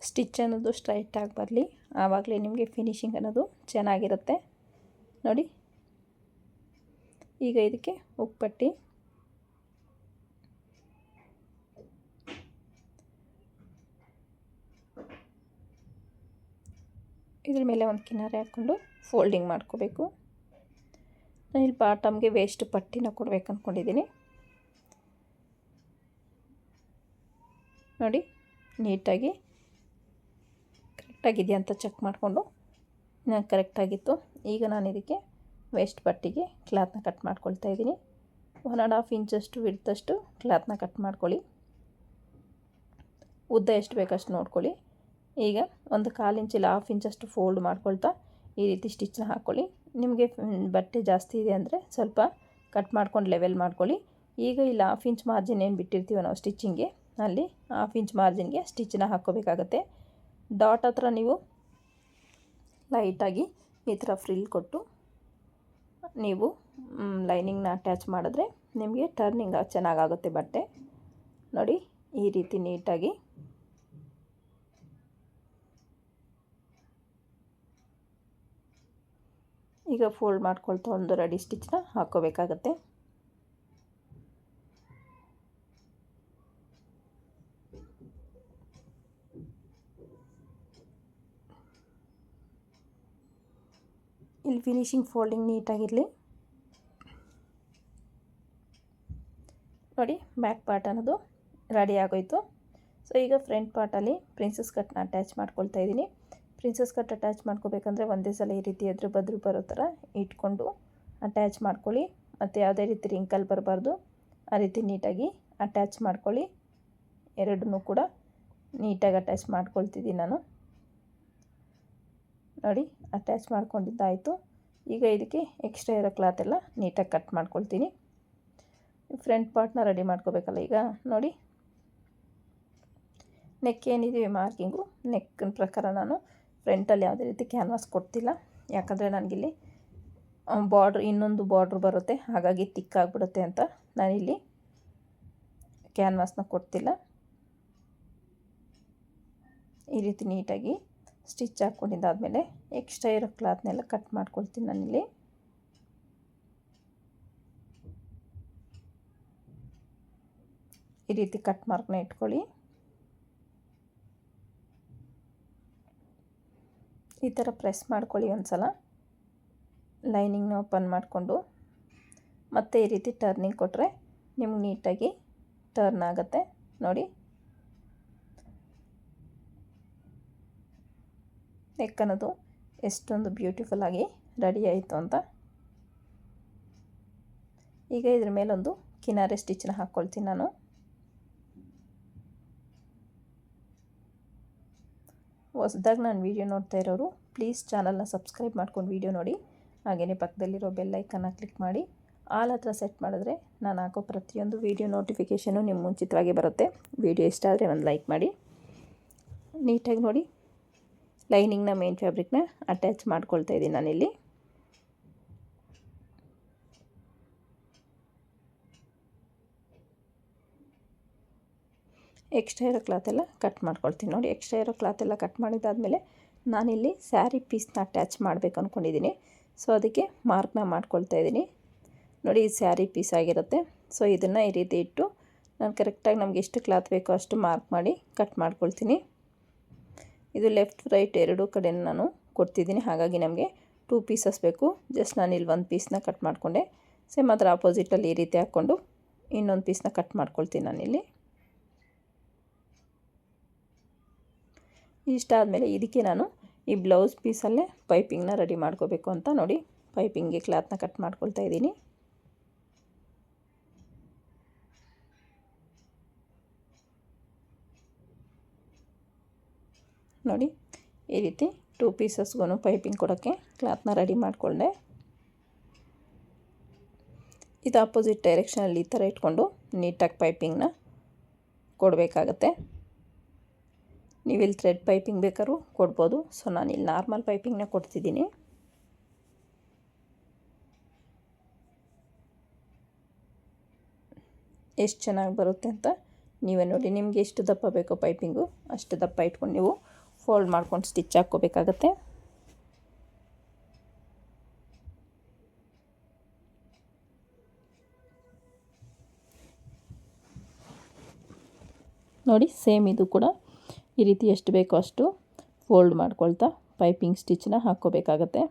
ಸ್ಟಿಚ್ ಅನ್ನೋದು ಸ್ಟ್ರೈಟಾಗಿ ಬರಲಿ, ಆವಾಗಲೇ ನಿಮಗೆ ಫಿನಿಶಿಂಗ್ ಅನ್ನೋದು ಚೆನ್ನಾಗಿರುತ್ತೆ. ನೋಡಿ, ಈಗ ಇದಕ್ಕೆ ಉಪ್ಪಟ್ಟಿ ಇದ್ರ ಮೇಲೆ ಒಂದು ಕಿನಾರೆ ಹಾಕ್ಕೊಂಡು ಫೋಲ್ಡಿಂಗ್ ಮಾಡ್ಕೋಬೇಕು. ನಾನು ಇಲ್ಲಿ ಬಾಟಮ್ಗೆ ವೇಸ್ಟ್ ಪಟ್ಟಿನ ಕೊಡ್ಬೇಕು ಅಂದ್ಕೊಂಡಿದ್ದೀನಿ. ನೋಡಿ, ನೀಟಾಗಿ ಕರೆಕ್ಟಾಗಿದೆಯಾ ಅಂತ ಚೆಕ್ ಮಾಡಿಕೊಂಡು ಕರೆಕ್ಟಾಗಿತ್ತು. ಈಗ ನಾನು ಇದಕ್ಕೆ ವೇಸ್ಟ್ ಪಟ್ಟಿಗೆ ಕ್ಲಾತ್ನ ಕಟ್ ಮಾಡ್ಕೊಳ್ತಾ ಇದ್ದೀನಿ. 1.5 ಇಂಚಷ್ಟು ವಿಡ್ತಷ್ಟು ಕ್ಲಾತ್ನ ಕಟ್ ಮಾಡ್ಕೊಳ್ಳಿ. ಉದ್ದ ಎಷ್ಟು ಬೇಕಷ್ಟು ನೋಡ್ಕೊಳ್ಳಿ. ಈಗ ಒಂದು 1/4 ಇಂಚ್ ಇಲ್ಲ 1/2 ಇಂಚಷ್ಟು ಫೋಲ್ಡ್ ಮಾಡ್ಕೊಳ್ತಾ ಈ ರೀತಿ ಸ್ಟಿಚ್ನ ಹಾಕ್ಕೊಳ್ಳಿ. ನಿಮಗೆ ಬಟ್ಟೆ ಜಾಸ್ತಿ ಇದೆ ಅಂದರೆ ಸ್ವಲ್ಪ ಕಟ್ ಮಾಡ್ಕೊಂಡು ಲೆವೆಲ್ ಮಾಡ್ಕೊಳ್ಳಿ. ಈಗ ಇಲ್ಲಿ 1/2 ಇಂಚ್ ಮಾರ್ಜಿನ್ ಏನು ಬಿಟ್ಟಿರ್ತೀವೋ ನಾವು ಸ್ಟಿಚ್ಚಿಂಗ್ಗೆ, ಅಲ್ಲಿ 1/2 ಇಂಚ್ ಮಾರ್ಜಿನ್ಗೆ ಸ್ಟಿಚ್ಚನ್ನ ಹಾಕ್ಕೋಬೇಕಾಗತ್ತೆ. ಡಾಟ್ ಹತ್ರ ನೀವು ಲೈಟಾಗಿ ಈ ಥರ ಫ್ರಿಲ್ ಕೊಟ್ಟು ನೀವು ಲೈನಿಂಗ್ನ ಅಟ್ಯಾಚ್ ಮಾಡಿದ್ರೆ ನಿಮಗೆ ಟರ್ನಿಂಗ್ ಚೆನ್ನಾಗಾಗುತ್ತೆ ಬಟ್ಟೆ. ನೋಡಿ ಈ ರೀತಿ ನೀಟಾಗಿ ಈಗ ಫೋಲ್ಡ್ ಮಾಡ್ಕೊಳ್ತಾ ಒಂದು ರೆಡಿ ಸ್ಟಿಚ್ನ ಹಾಕ್ಕೋಬೇಕಾಗತ್ತೆ. ಇಲ್ಲಿ ಫಿನಿಶಿಂಗ್ ಫೋಲ್ಡಿಂಗ್ ನೀಟಾಗಿರಲಿ. ನೋಡಿ ಬ್ಯಾಕ್ ಪಾರ್ಟ್ ಅನ್ನೋದು ರೆಡಿ ಆಗೋಯ್ತು. ಸೊ ಈಗ ಫ್ರಂಟ್ ಪಾರ್ಟಲ್ಲಿ ಪ್ರಿನ್ಸಸ್ ಕಟ್ನ ಅಟ್ಯಾಚ್ ಮಾಡ್ಕೊಳ್ತಾ ಇದ್ದೀನಿ. ಪ್ರಿನ್ಸಸ್ ಕಟ್ ಅಟ್ಯಾಚ್ ಮಾಡ್ಕೋಬೇಕಂದ್ರೆ ಒಂದೇ ಸಲ ಈ ರೀತಿ ಎದುರು ಬದ್ರು ಬರೋ ಥರ ಇಟ್ಕೊಂಡು ಅಟ್ಯಾಚ್ ಮಾಡ್ಕೊಳ್ಳಿ. ಮತ್ತು ಯಾವುದೇ ರೀತಿ ರಿಂಕಲ್ ಬರಬಾರ್ದು, ಆ ರೀತಿ ನೀಟಾಗಿ ಅಟ್ಯಾಚ್ ಮಾಡ್ಕೊಳ್ಳಿ. ಎರಡನ್ನೂ ಕೂಡ ನೀಟಾಗಿ ಅಟ್ಯಾಚ್ ಮಾಡ್ಕೊಳ್ತಿದ್ದೀನಿ ನಾನು. ನೋಡಿ ಅಟ್ಯಾಚ್ ಮಾಡ್ಕೊಂಡಿದ್ದಾಯಿತು. ಈಗ ಇದಕ್ಕೆ ಎಕ್ಸ್ಟ್ರಾ ಇರೋ ಕ್ಲಾತ್ ಎಲ್ಲ ನೀಟಾಗಿ ಕಟ್ ಮಾಡ್ಕೊಳ್ತೀನಿ. ಫ್ರಂಟ್ ಪಾರ್ಟ್ನ ರೆಡಿ ಮಾಡ್ಕೋಬೇಕಲ್ಲ. ಈಗ ನೋಡಿ ನೆಕ್ ಏನಿದೆ ಮಾರ್ಕಿಂಗು, ನೆಕ್ಕಿನ ಪ್ರಕಾರ ನಾನು ಫ್ರಂಟಲ್ಲಿ ಯಾವುದೇ ರೀತಿ ಕ್ಯಾನ್ವಾಸ್ ಕೊಡ್ತಿಲ್ಲ. ಯಾಕಂದರೆ ನನಗಿಲ್ಲಿ ಇನ್ನೊಂದು ಬಾರ್ಡ್ರ್ ಬರುತ್ತೆ, ಹಾಗಾಗಿ ತಿಕ್ಕಾಗ್ಬಿಡುತ್ತೆ ಅಂತ ನಾನಿಲ್ಲಿ ಕ್ಯಾನ್ವಾಸ್ನ ಕೊಡ್ತಿಲ್ಲ. ಈ ರೀತಿ ನೀಟಾಗಿ ಸ್ಟಿಚ್ ಹಾಕ್ಕೊಂಡಿದ್ದಾದಮೇಲೆ ಎಕ್ಸ್ಟ್ರಾ ಇರೋ ಕ್ಲಾತ್ನೆಲ್ಲ ಕಟ್ ಮಾಡ್ಕೊಳ್ತೀನಿ ನಾನಿಲ್ಲಿ. ಈ ರೀತಿ ಕಟ್ ಮಾರ್ಕ್ನ ಇಟ್ಕೊಳ್ಳಿ. ಈ ಥರ ಪ್ರೆಸ್ ಮಾಡ್ಕೊಳ್ಳಿ ಒಂದು ಸಲ. ಲೈನಿಂಗ್ನ ಓಪನ್ ಮಾಡಿಕೊಂಡು ಮತ್ತೆ ಈ ರೀತಿ ಟರ್ನಿಂಗ್ ಕೊಟ್ಟರೆ ನಿಮ್ಗೆ ನೀಟಾಗಿ ಟರ್ನ್ ಆಗುತ್ತೆ. ನೋಡಿ ನೆಕ್ ಅನ್ನೋದು ಎಷ್ಟೊಂದು ಬ್ಯೂಟಿಫುಲ್ ಆಗಿ ರೆಡಿ ಆಯಿತು ಅಂತ. ಈಗ ಇದ್ರ ಮೇಲೊಂದು ಕಿನಾರೆ ಸ್ಟಿಚ್ನ ಹಾಕ್ಕೊಳ್ತೀನಿ ನಾನು. ಹೊಸದಾಗಿ ನಾನು ವೀಡಿಯೋ ನೋಡ್ತಾ ಇರೋರು ಪ್ಲೀಸ್ ಚಾನಲ್ನ ಸಬ್ಸ್ಕ್ರೈಬ್ ಮಾಡ್ಕೊಂಡು ವೀಡಿಯೋ ನೋಡಿ. ಹಾಗೆಯೇ ಪಕ್ಕದಲ್ಲಿರೋ ಬೆಲ್ ಐಕನ್ನ ಕ್ಲಿಕ್ ಮಾಡಿ ಆಲ್ ಹತ್ರ ಸೆಟ್ ಮಾಡಿದ್ರೆ ನಾನು ಹಾಕೋ ಪ್ರತಿಯೊಂದು ವೀಡಿಯೋ ನೋಟಿಫಿಕೇಷನು ನಿಮ್ಮ ಮುಂಚಿತವಾಗಿ ಬರುತ್ತೆ. ವೀಡಿಯೋ ಇಷ್ಟ ಆದರೆ ಒಂದು ಲೈಕ್ ಮಾಡಿ. ನೀಟಾಗಿ ನೋಡಿ ಲೈನಿಂಗ್ನ ಮೇನ್ ಫ್ಯಾಬ್ರಿಕ್ನ ಅಟ್ಯಾಚ್ ಮಾಡ್ಕೊಳ್ತಾ ಇದ್ದೀನಿ ನಾನಿಲ್ಲಿ. ಎಕ್ಸ್ಟ್ರಾ ಇರೋ ಕ್ಲಾತೆಲ್ಲ ಕಟ್ ಮಾಡ್ಕೊಳ್ತೀನಿ. ನೋಡಿ ಎಕ್ಸ್ಟ್ರಾ ಇರೋ ಕ್ಲಾತೆಲ್ಲ ಕಟ್ ಮಾಡಿದ್ದಾದಮೇಲೆ ನಾನಿಲ್ಲಿ ಸ್ಯಾರಿ ಪೀಸ್ನ ಅಟ್ಯಾಚ್ ಮಾಡಬೇಕು ಅಂದ್ಕೊಂಡಿದ್ದೀನಿ. ಸೊ ಅದಕ್ಕೆ ಮಾರ್ಕ್ನ ಮಾಡ್ಕೊಳ್ತಾ ಇದ್ದೀನಿ. ನೋಡಿ ಇದು ಸ್ಯಾರಿ ಪೀಸ್ ಆಗಿರುತ್ತೆ. ಸೊ ಇದನ್ನು ಈ ರೀತಿ ಇಟ್ಟು ನಾನು ಕರೆಕ್ಟಾಗಿ ನಮಗೆ ಎಷ್ಟು ಕ್ಲಾತ್ ಬೇಕೋ ಅಷ್ಟು ಮಾರ್ಕ್ ಮಾಡಿ ಕಟ್ ಮಾಡ್ಕೊಳ್ತೀನಿ. ಇದು ಲೆಫ್ಟ್ ರೈಟ್ ಎರಡೂ ಕಡೆ ನಾನು ಕೊಡ್ತಿದ್ದೀನಿ, ಹಾಗಾಗಿ ನಮಗೆ 2 ಪೀಸಸ್ ಬೇಕು. ಜಸ್ಟ್ ನಾನಿಲ್ಲಿ 1 ಪೀಸ್ನ ಕಟ್ ಮಾಡಿಕೊಂಡೆ. ಸೇಮ್ ಅದರ ಆಪೋಸಿಟಲ್ಲಿ ಈ ರೀತಿ ಹಾಕ್ಕೊಂಡು ಇನ್ನೊಂದು ಪೀಸ್ನ ಕಟ್ ಮಾಡ್ಕೊಳ್ತೀನಿ ನಾನಿಲ್ಲಿ. ಇಷ್ಟ ಆದಮೇಲೆ ಇದಕ್ಕೆ ನಾನು ಈ ಬ್ಲೌಸ್ ಪೀಸಲ್ಲೇ ಪೈಪಿಂಗ್ನ ರೆಡಿ ಮಾಡ್ಕೋಬೇಕು ಅಂತ ನೋಡಿ ಪೈಪಿಂಗ್ಗೆ ಕ್ಲಾತ್ನ ಕಟ್ ಮಾಡ್ಕೊಳ್ತಾ ಇದ್ದೀನಿ. ನೋಡಿ ಈ ರೀತಿ 2 ಪೀಸಸ್ಗೂ ಪೈಪಿಂಗ್ ಕೊಡೋಕ್ಕೆ ಕ್ಲಾತ್ನ ರೆಡಿ ಮಾಡಿಕೊಂಡೆ. ಇದು ಆಪೋಸಿಟ್ ಡೈರೆಕ್ಷನಲ್ಲಿ ಈ ಥರ ಇಟ್ಕೊಂಡು ನೀಟಾಗಿ ಪೈಪಿಂಗ್ನ ಕೊಡಬೇಕಾಗತ್ತೆ. ನೀವಿಲ್ಲಿ ಥ್ರೆಡ್ ಪೈಪಿಂಗ್ ಬೇಕಾದ್ರೂ ಕೊಡ್ಬೋದು. ಸೊ ನಾನಿಲ್ಲಿ ನಾರ್ಮಲ್ ಪೈಪಿಂಗ್ನ ಕೊಡ್ತಿದ್ದೀನಿ. ಎಷ್ಟು ಚೆನ್ನಾಗಿ ಬರುತ್ತೆ ಅಂತ ನೀವೇ ನೋಡಿ. ನಿಮಗೆ ಎಷ್ಟು ದಪ್ಪ ಬೇಕೋ ಪೈಪಿಂಗು ಅಷ್ಟು ದಪ್ಪ ಇಟ್ಕೊಂಡು ನೀವು ಫೋಲ್ಡ್ ಮಾಡ್ಕೊಂಡು ಸ್ಟಿಚ್ ಹಾಕ್ಕೋಬೇಕಾಗತ್ತೆ. ನೋಡಿ ಸೇಮ್ ಇದು ಕೂಡ ಈ ರೀತಿ ಎಷ್ಟು ಬೇಕೋ ಅಷ್ಟು ಫೋಲ್ಡ್ ಮಾಡ್ಕೊಳ್ತಾ ಪೈಪಿಂಗ್ ಸ್ಟಿಚ್ನ ಹಾಕ್ಕೋಬೇಕಾಗತ್ತೆ.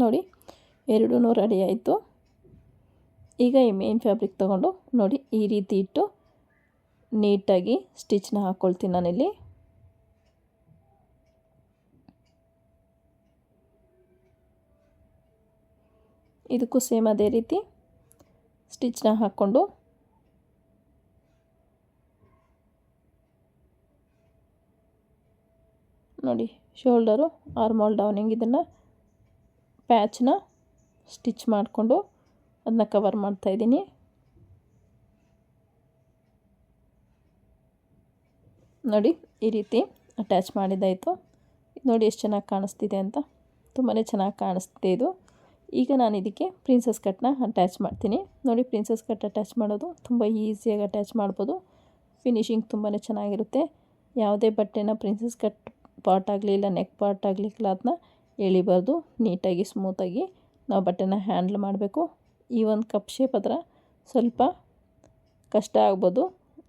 ನೋಡಿ ಎರಡೂ ರೆಡಿ ಆಯಿತು. ಈಗ ಈ ಮೇನ್ ಫ್ಯಾಬ್ರಿಕ್ ತೊಗೊಂಡು ನೋಡಿ ಈ ರೀತಿ ಇಟ್ಟು ನೀಟಾಗಿ ಸ್ಟಿಚ್ನ ಹಾಕ್ಕೊಳ್ತೀನಿ ನಾನಿಲ್ಲಿ. ಇದಕ್ಕೂ ಸೇಮ್ ಅದೇ ರೀತಿ ಸ್ಟಿಚ್ನ ಹಾಕ್ಕೊಂಡು ನೋಡಿ ಶೋಲ್ಡರು ಆರ್ಮೋಲ್ ಡೌನಿಂಗ್ ಇದನ್ನು ಪ್ಯಾಚ್ನ ಸ್ಟಿಚ್ ಮಾಡಿಕೊಂಡು ಅದನ್ನ ಕವರ್ ಮಾಡ್ತಾಯಿದ್ದೀನಿ. ನೋಡಿ ಈ ರೀತಿ ಅಟ್ಯಾಚ್ ಮಾಡಿದ್ದಾಯಿತು. ನೋಡಿ ಎಷ್ಟು ಚೆನ್ನಾಗಿ ಕಾಣಿಸ್ತಿದೆ ಅಂತ, ತುಂಬಾ ಚೆನ್ನಾಗಿ ಕಾಣಿಸ್ತಿದೆ ಇದು. ಈಗ ನಾನು ಇದಕ್ಕೆ ಪ್ರಿನ್ಸಸ್ ಕಟ್ನ ಅಟ್ಯಾಚ್ ಮಾಡ್ತೀನಿ. ನೋಡಿ ಪ್ರಿನ್ಸಸ್ ಕಟ್ ಅಟ್ಯಾಚ್ ಮಾಡೋದು ತುಂಬ ಈಸಿಯಾಗಿ ಅಟ್ಯಾಚ್ ಮಾಡ್ಬೋದು. ಫಿನಿಶಿಂಗ್ ತುಂಬಾ ಚೆನ್ನಾಗಿರುತ್ತೆ. ಯಾವುದೇ ಬಟ್ಟೆನ ಪ್ರಿನ್ಸಸ್ ಕಟ್ ಪಾರ್ಟ್ ಆಗಲಿ ಇಲ್ಲ ನೆಕ್ ಪಾರ್ಟ್ ಆಗಲಿ ಕ್ಲಾತ್ನ ಎಳಿಬಾರ್ದು. ನೀಟಾಗಿ ಸ್ಮೂತಾಗಿ ನಾವು ಬಟ್ಟೆನ ಹ್ಯಾಂಡ್ಲ್ ಮಾಡಬೇಕು. ಈ ಒಂದು ಕಪ್ ಶೇಪ್ ಹತ್ರ ಸ್ವಲ್ಪ ಕಷ್ಟ ಆಗ್ಬೋದು.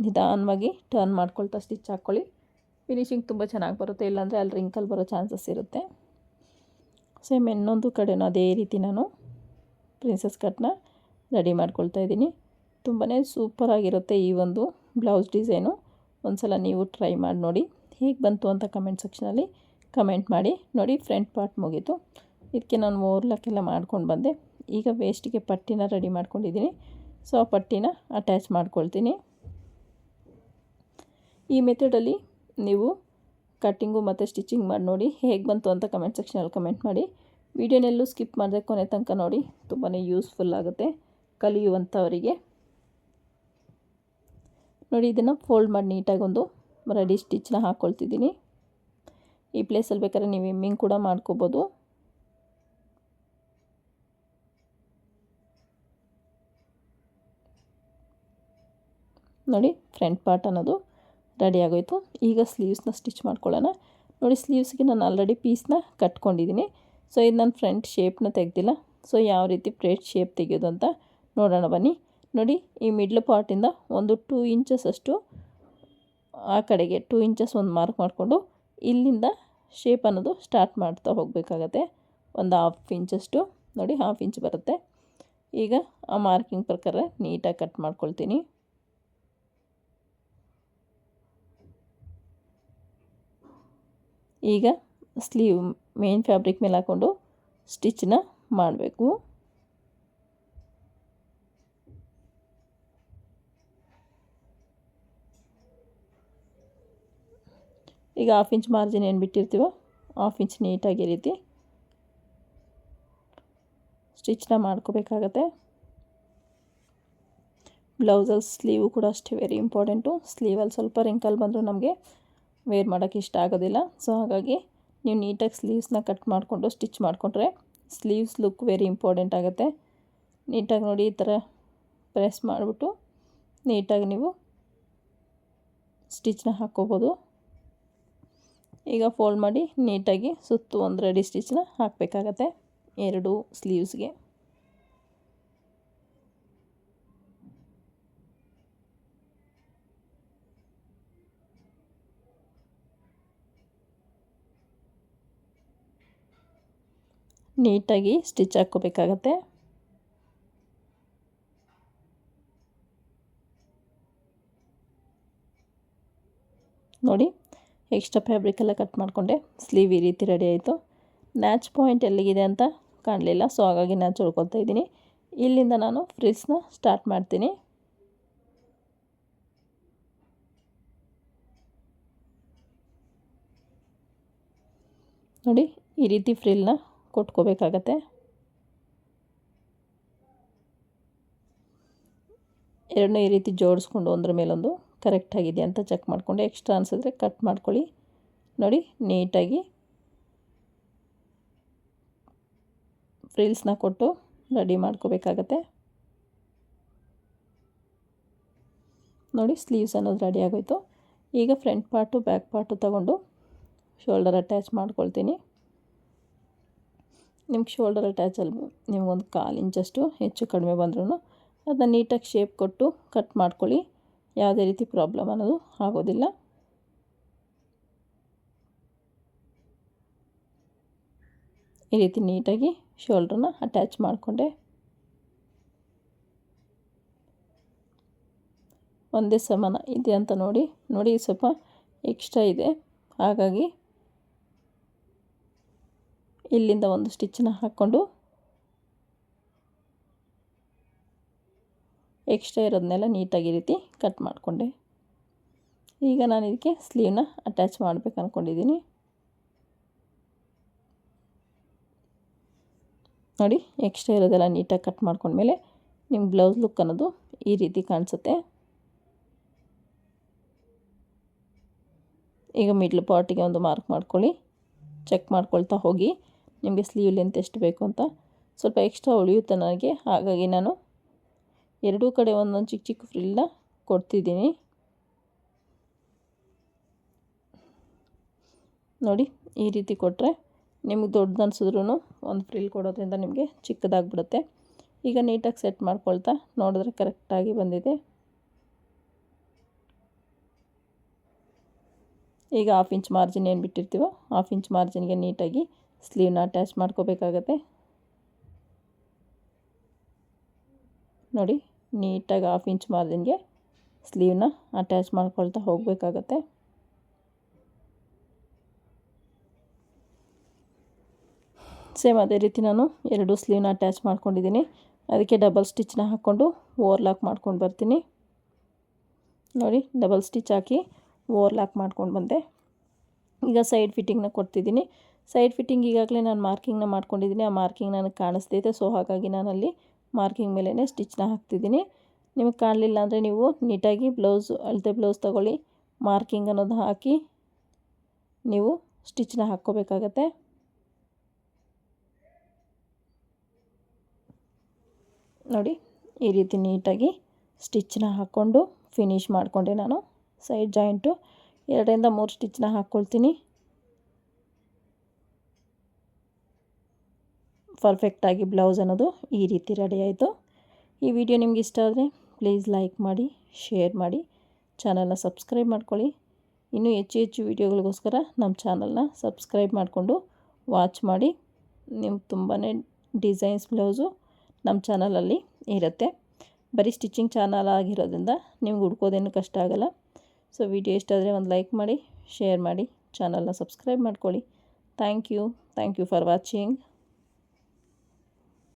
ನಿಧಾನವಾಗಿ ಟರ್ನ್ ಮಾಡ್ಕೊಳ್ತಾ ಸ್ಟಿಚ್ ಹಾಕ್ಕೊಳ್ಳಿ. ಫಿನಿಶಿಂಗ್ ತುಂಬ ಚೆನ್ನಾಗಿ ಬರುತ್ತೆ. ಇಲ್ಲಾಂದರೆ ಅಲ್ಲಿ ರಿಂಕಲ್ ಬರೋ ಚಾನ್ಸಸ್ ಇರುತ್ತೆ. ಸೇಮ್ ಇನ್ನೊಂದು ಕಡೆನೂ ಅದೇ ರೀತಿ ನಾನು ಪ್ರಿನ್ಸಸ್ ಕಟ್ನ ರೆಡಿ ಮಾಡ್ಕೊಳ್ತಾ ಇದ್ದೀನಿ. ತುಂಬಾ ಸೂಪರಾಗಿರುತ್ತೆ ಈ ಒಂದು ಬ್ಲೌಸ್ ಡಿಸೈನು. ಒಂದು ಸಲ ನೀವು ಟ್ರೈ ಮಾಡಿ ನೋಡಿ. ಹೇಗೆ ಬಂತು ಅಂತ ಕಮೆಂಟ್ ಸೆಕ್ಷನಲ್ಲಿ ಕಮೆಂಟ್ ಮಾಡಿ. ನೋಡಿ ಫ್ರಂಟ್ ಪಾರ್ಟ್ ಮುಗೀತು. ಇದಕ್ಕೆ ನಾನು ಓರ್ಲಕ್ಕೆಲ್ಲ ಮಾಡ್ಕೊಂಡು ಬಂದೆ. ಈಗ ವೇಸ್ಟಿಗೆ ಪಟ್ಟಿನ ರೆಡಿ ಮಾಡ್ಕೊಂಡಿದ್ದೀನಿ. ಸೊ ಆ ಪಟ್ಟಿನ ಅಟ್ಯಾಚ್ ಮಾಡ್ಕೊಳ್ತೀನಿ. ಈ ಮೆಥಡಲ್ಲಿ ನೀವು ಕಟ್ಟಿಂಗು ಮತ್ತು ಸ್ಟಿಚಿಂಗ್ ಮಾಡಿ ನೋಡಿ. ಹೇಗೆ ಬಂತು ಅಂತ ಕಮೆಂಟ್ ಸೆಕ್ಷನಲ್ಲಿ ಕಮೆಂಟ್ ಮಾಡಿ. ವಿಡಿಯೋನೆಲ್ಲೂ ಸ್ಕಿಪ್ ಮಾಡಿದೆ ಕೊನೆ ತನಕ ನೋಡಿ. ತುಂಬಾ ಯೂಸ್ಫುಲ್ ಆಗುತ್ತೆ ಕಲಿಯುವಂಥವರಿಗೆ. ನೋಡಿ ಇದನ್ನು ಫೋಲ್ಡ್ ಮಾಡಿ ನೀಟಾಗಿ ಒಂದು ರೆಡಿ ಸ್ಟಿಚ್ನ ಹಾಕ್ಕೊಳ್ತಿದ್ದೀನಿ. ಈ ಪ್ಲೇಸಲ್ಲಿ ಬೇಕಾದ್ರೆ ನೀವು ಎಮ್ಮಿಂಗ್ ಕೂಡ ಮಾಡ್ಕೋಬೋದು. ನೋಡಿ ಫ್ರಂಟ್ ಪಾರ್ಟ್ ಅನ್ನೋದು ರೆಡಿ ಆಗೋಯಿತು. ಈಗ ಸ್ಲೀವ್ಸ್ನ ಸ್ಟಿಚ್ ಮಾಡ್ಕೊಳ್ಳೋಣ. ನೋಡಿ ಸ್ಲೀವ್ಸ್ಗೆ ನಾನು ಆಲ್ರೆಡಿ ಪೀಸ್ನ ಕಟ್ಕೊಂಡಿದ್ದೀನಿ. ಸೊ ಇದು ನಾನು ಫ್ರಂಟ್ ಶೇಪ್ನ ತೆಗೆದಿಲ್ಲ. ಸೊ ಯಾವ ರೀತಿ ಪ್ಲೇಟ್ ಶೇಪ್ ತೆಗೆಯೋದು ಅಂತ ನೋಡೋಣ ಬನ್ನಿ. ನೋಡಿ ಈ ಮಿಡ್ಲ್ ಪಾರ್ಟಿಂದ ಒಂದು 2 ಇಂಚಸ್ ಅಷ್ಟು ಆ ಕಡೆಗೆ 2 ಇಂಚಸ್ ಒಂದು ಮಾರ್ಕ್ ಮಾಡಿಕೊಂಡು ಇಲ್ಲಿಂದ ಶೇಪ್ ಅನ್ನೋದು ಸ್ಟಾರ್ಟ್ ಮಾಡ್ತಾ ಹೋಗಬೇಕಾಗತ್ತೆ. ಒಂದು 1/2 ಇಂಚಷ್ಟು ನೋಡಿ 1/2 ಇಂಚ್ ಬರುತ್ತೆ. ಈಗ ಆ ಮಾರ್ಕಿಂಗ್ ಪ್ರಕಾರ ನೀಟಾಗಿ ಕಟ್ ಮಾಡ್ಕೊಳ್ತೀನಿ. ಈಗ ಸ್ಲೀವ್ ಮೇನ್ ಫ್ಯಾಬ್ರಿಕ್ ಮೇಲೆ ಹಾಕ್ಕೊಂಡು ಸ್ಟಿಚ್ನ ಮಾಡಬೇಕು. ಈಗ 1/2 ಇಂಚ್ ಮಾರ್ಜಿನ್ ಏನು ಬಿಟ್ಟಿರ್ತೀವೋ 1/2 ಇಂಚ್ ನೀಟಾಗಿ ರೀತಿ ಸ್ಟಿಚ್ನ ಮಾಡ್ಕೋಬೇಕಾಗತ್ತೆ. ಬ್ಲೌಸಲ್ಲಿ ಸ್ಲೀವು ಕೂಡ ಅಷ್ಟೇ ವೆರಿ ಇಂಪಾರ್ಟೆಂಟು. ಸ್ಲೀವಲ್ಲಿ ಸ್ವಲ್ಪ ರಿಂಕಲ್ ಬಂದರೂ ನಮಗೆ ವೇರ್ ಮಾಡೋಕ್ಕೆ ಇಷ್ಟ ಆಗೋದಿಲ್ಲ. ಸೊ ಹಾಗಾಗಿ ನೀವು ನೀಟಾಗಿ ಸ್ಲೀವ್ಸ್ನ ಕಟ್ ಮಾಡಿಕೊಂಡು ಸ್ಟಿಚ್ ಮಾಡಿಕೊಂಡ್ರೆ ಸ್ಲೀವ್ಸ್ ಲುಕ್ ವೆರಿ ಇಂಪಾರ್ಟೆಂಟ್ ಆಗುತ್ತೆ. ನೀಟಾಗಿ ನೋಡಿ ಈ ಥರ ಪ್ರೆಸ್ ಮಾಡಿಬಿಟ್ಟು ನೀಟಾಗಿ ನೀವು ಸ್ಟಿಚ್ನ ಹಾಕ್ಕೋಬೋದು. ಈಗ ಫೋಲ್ಡ್ ಮಾಡಿ ನೀಟಾಗಿ ಸುತ್ತು ಒಂದು ರೆಡಿ ಸ್ಟಿಚ್ನ ಹಾಕಬೇಕಾಗತ್ತೆ 2 ಸ್ಲೀವ್ಸ್ಗೆ. ನೀಟಾಗಿ ಸ್ಟಿಚ್ ಹಾಕ್ಕೋಬೇಕಾಗತ್ತೆ. ನೋಡಿ ಎಕ್ಸ್ಟ್ರಾ ಫ್ಯಾಬ್ರಿಕೆಲ್ಲ ಕಟ್ ಮಾಡಿಕೊಂಡೆ. ಸ್ಲೀವ್ ಈ ರೀತಿ ರೆಡಿ ಆಯಿತು. ನ್ಯಾಚ್ ಪಾಯಿಂಟ್ ಎಲ್ಲಿಗಿದೆ ಅಂತ ಕಾಣಲಿಲ್ಲ. ಸೊ ಹಾಗಾಗಿ ನ್ಯಾಚ್ ಹೊಡ್ಕೊಳ್ತಾ ಇದ್ದೀನಿ. ಇಲ್ಲಿಂದ ನಾನು ಫ್ರಿಲ್ಸ್ನ ಸ್ಟಾರ್ಟ್ ಮಾಡ್ತೀನಿ. ನೋಡಿ ಈ ರೀತಿ ಫ್ರಿಲ್ನ ಕೊಟ್ಕೋಬೇಕಾಗತ್ತೆ. ಎರಡನ್ನೂ ಈ ರೀತಿ ಜೋಡಿಸ್ಕೊಂಡು ಒಂದ್ರ ಮೇಲೊಂದು ಕರೆಕ್ಟಾಗಿದೆ ಅಂತ ಚೆಕ್ ಮಾಡಿಕೊಂಡು ಎಕ್ಸ್ಟ್ರಾ ಅನಿಸಿದ್ರೆ ಕಟ್ ಮಾಡ್ಕೊಳ್ಳಿ. ನೋಡಿ ನೀಟಾಗಿ ಫ್ರಿಲ್ಸ್ನ ಕೊಟ್ಟು ರೆಡಿ ಮಾಡ್ಕೋಬೇಕಾಗತ್ತೆ. ನೋಡಿ ಸ್ಲೀವ್ಸ್ ಅನ್ನೋದು ರೆಡಿ ಆಗೋಯ್ತು. ಈಗ ಫ್ರಂಟ್ ಪಾರ್ಟು ಬ್ಯಾಕ್ ಪಾರ್ಟು ತಗೊಂಡು ಶೋಲ್ಡರ್ ಅಟ್ಯಾಚ್ ಮಾಡ್ಕೊಳ್ತೀನಿ. ನಿಮ್ಗೆ ಶೋಲ್ಡರ್ ಅಟ್ಯಾಚಲ್ಲಿ ನಿಮ್ಗೊಂದು 1/4 ಇಂಚಷ್ಟು ಹೆಚ್ಚು ಕಡಿಮೆ ಬಂದ್ರೂ ಅದನ್ನ ನೀಟಾಗಿ ಶೇಪ್ ಕೊಟ್ಟು ಕಟ್ ಮಾಡ್ಕೊಳ್ಳಿ. ಯಾವುದೇ ರೀತಿ ಪ್ರಾಬ್ಲಮ್ ಅನ್ನೋದು ಆಗೋದಿಲ್ಲ. ಈ ರೀತಿ ನೀಟಾಗಿ ಶೋಲ್ಡ್ರನ್ನ ಅಟ್ಯಾಚ್ ಮಾಡಿಕೊಂಡೆ. ಒಂದೇ ಸಮಾನ ಇದೆ ಅಂತ ನೋಡಿ ಸ್ವಲ್ಪ ಎಕ್ಸ್ಟ್ರಾ ಇದೆ. ಹಾಗಾಗಿ ಇಲ್ಲಿಂದ ಒಂದು ಸ್ಟಿಚ್ಚನ್ನ ಹಾಕ್ಕೊಂಡು ಎಕ್ಸ್ಟ್ರಾ ಇರೋದನ್ನೆಲ್ಲ ನೀಟಾಗಿ ರೀತಿ ಕಟ್ ಮಾಡಿಕೊಂಡೆ. ಈಗ ನಾನು ಇದಕ್ಕೆ ಸ್ಲೀವ್ನ ಅಟ್ಯಾಚ್ ಮಾಡಬೇಕು ಅಂದ್ಕೊಂಡಿದ್ದೀನಿ. ನೋಡಿ ಎಕ್ಸ್ಟ್ರಾ ಇರೋದೆಲ್ಲ ನೀಟಾಗಿ ಕಟ್ ಮಾಡ್ಕೊಂಡ್ಮೇಲೆ ನಿಮ್ಮ ಬ್ಲೌಸ್ ಲುಕ್ ಅನ್ನೋದು ಈ ರೀತಿ ಕಾಣಿಸುತ್ತೆ. ಈಗ ಮಿಡ್ಲ್ ಪಾರ್ಟಿಗೆ ಒಂದು ಮಾರ್ಕ್ ಮಾಡ್ಕೊಳ್ಳಿ. ಚೆಕ್ ಮಾಡ್ಕೊಳ್ತಾ ಹೋಗಿ ನಿಮಗೆ ಸ್ಲೀವ್ ಲೆಂತ್ ಎಷ್ಟು ಬೇಕು ಅಂತ. ಸ್ವಲ್ಪ ಎಕ್ಸ್ಟ್ರಾ ಉಳಿಯುತ್ತೆ ನನಗೆ, ಹಾಗಾಗಿ ನಾನು ಎರಡೂ ಕಡೆ ಒಂದೊಂದು ಚಿಕ್ಕ ಚಿಕ್ಕ ಫ್ರಿಲ್ನ ಕೊಡ್ತಿದ್ದೀನಿ. ನೋಡಿ ಈ ರೀತಿ ಕೊಟ್ಟರೆ ನಿಮಗೆ ದೊಡ್ಡದು ಅನಿಸಿದ್ರೂ ಒಂದು ಫ್ರಿಲ್ ಕೊಡೋದ್ರಿಂದ ನಿಮಗೆ ಚಿಕ್ಕದಾಗಿಬಿಡುತ್ತೆ. ಈಗ ನೀಟಾಗಿ ಸೆಟ್ ಮಾಡ್ಕೊಳ್ತಾ ನೋಡಿದ್ರೆ ಕರೆಕ್ಟಾಗಿ ಬಂದಿದೆ. ಈಗ 1/2 ಇಂಚ್ ಮಾರ್ಜಿನ್ ಏನು ಬಿಟ್ಟಿರ್ತೀವೋ 1/2 ಇಂಚ್ ಮಾರ್ಜಿನ್ಗೆ ನೀಟಾಗಿ ಸ್ಲೀವ್ನ ಅಟ್ಯಾಚ್ ಮಾಡ್ಕೋಬೇಕಾಗತ್ತೆ. ನೋಡಿ ನೀಟಾಗಿ 1/2 ಇಂಚ್ ಮಾರ್ಜಿನ್ಗೆ ಸ್ಲೀವ್ನ ಅಟ್ಯಾಚ್ ಮಾಡ್ಕೊಳ್ತಾ ಹೋಗಬೇಕಾಗತ್ತೆ. ಸೇಮ್ ಅದೇ ರೀತಿ ನಾನು 2 ಸ್ಲೀವ್ನ ಅಟ್ಯಾಚ್ ಮಾಡ್ಕೊಂಡಿದ್ದೀನಿ. ಅದಕ್ಕೆ ಡಬಲ್ ಸ್ಟಿಚ್ನ ಹಾಕ್ಕೊಂಡು ಓವರ್ಲಾಕ್ ಮಾಡ್ಕೊಂಡು ಬರ್ತೀನಿ. ನೋಡಿ ಡಬಲ್ ಸ್ಟಿಚ್ ಹಾಕಿ ಓವರ್ಲಾಕ್ ಮಾಡ್ಕೊಂಡು ಬಂದೆ. ಈಗ ಸೈಡ್ ಫಿಟ್ಟಿಂಗ್ನ ಕೊಡ್ತಿದ್ದೀನಿ. ಸೈಡ್ ಫಿಟ್ಟಿಂಗ್ ಈಗಾಗಲೇ ನಾನು ಮಾರ್ಕಿಂಗ್ನ ಮಾಡ್ಕೊಂಡಿದ್ದೀನಿ. ಆ ಮಾರ್ಕಿಂಗ್ ನನಗೆ ಕಾಣಿಸ್ತಿದೆ, ಸೊ ಹಾಗಾಗಿ ನಾನಲ್ಲಿ ಮಾರ್ಕಿಂಗ್ ಮೇಲೇ ಸ್ಟಿಚ್ನ ಹಾಕ್ತಿದ್ದೀನಿ. ನಿಮಗೆ ಕಾಣಲಿಲ್ಲ ಅಂದರೆ ನೀವು ನೀಟಾಗಿ ಅಳತೆ ಬ್ಲೌಸ್ ತೊಗೊಳ್ಳಿ, ಮಾರ್ಕಿಂಗ್ ಅನ್ನೋದು ಹಾಕಿ ನೀವು ಸ್ಟಿಚ್ನ ಹಾಕ್ಕೋಬೇಕಾಗತ್ತೆ. ನೋಡಿ ಈ ರೀತಿ ನೀಟಾಗಿ ಸ್ಟಿಚ್ನ ಹಾಕ್ಕೊಂಡು ಫಿನಿಶ್ ಮಾಡಿಕೊಂಡೆ. ನಾನು ಸೈಡ್ ಜಾಯಿಂಟು 2 ರಿಂದ 3 ಸ್ಟಿಚ್ನ ಹಾಕ್ಕೊಳ್ತೀನಿ. ಪರ್ಫೆಕ್ಟಾಗಿ ಬ್ಲೌಸ್ ಅನ್ನೋದು ಈ ರೀತಿ ರೆಡಿ ಆಯಿತು. ಈ ವಿಡಿಯೋ ನಿಮ್ಗೆ ಇಷ್ಟ ಆದರೆ ಪ್ಲೀಸ್ ಲೈಕ್ ಮಾಡಿ, ಶೇರ್ ಮಾಡಿ, ಚಾನಲ್ನ ಸಬ್ಸ್ಕ್ರೈಬ್ ಮಾಡ್ಕೊಳ್ಳಿ. ಇನ್ನೂ ಹೆಚ್ಚು ವಿಡಿಯೋಗಳಿಗೋಸ್ಕರ ನಮ್ಮ ಚಾನಲ್ನ ಸಬ್ಸ್ಕ್ರೈಬ್ ಮಾಡಿಕೊಂಡು ವಾಚ್ ಮಾಡಿ. ನಿಮ್ಗೆ ತುಂಬಾ ಡಿಸೈನ್ಸ್ ಬ್ಲೌಸು ನಮ್ಮ ಚಾನಲಲ್ಲಿ ಇರುತ್ತೆ. ಬರೀ ಸ್ಟಿಚಿಂಗ್ ಚಾನಲ್ ಆಗಿರೋದ್ರಿಂದ ನಿಮ್ಗೆ ಹುಡ್ಕೋದೇನು ಕಷ್ಟ ಆಗೋಲ್ಲ. ಸೊ ವಿಡಿಯೋ ಇಷ್ಟ ಆದರೆ ಒಂದು ಲೈಕ್ ಮಾಡಿ, ಶೇರ್ ಮಾಡಿ, ಚಾನಲ್ನ ಸಬ್ಸ್ಕ್ರೈಬ್ ಮಾಡ್ಕೊಳ್ಳಿ. Thank you for watching.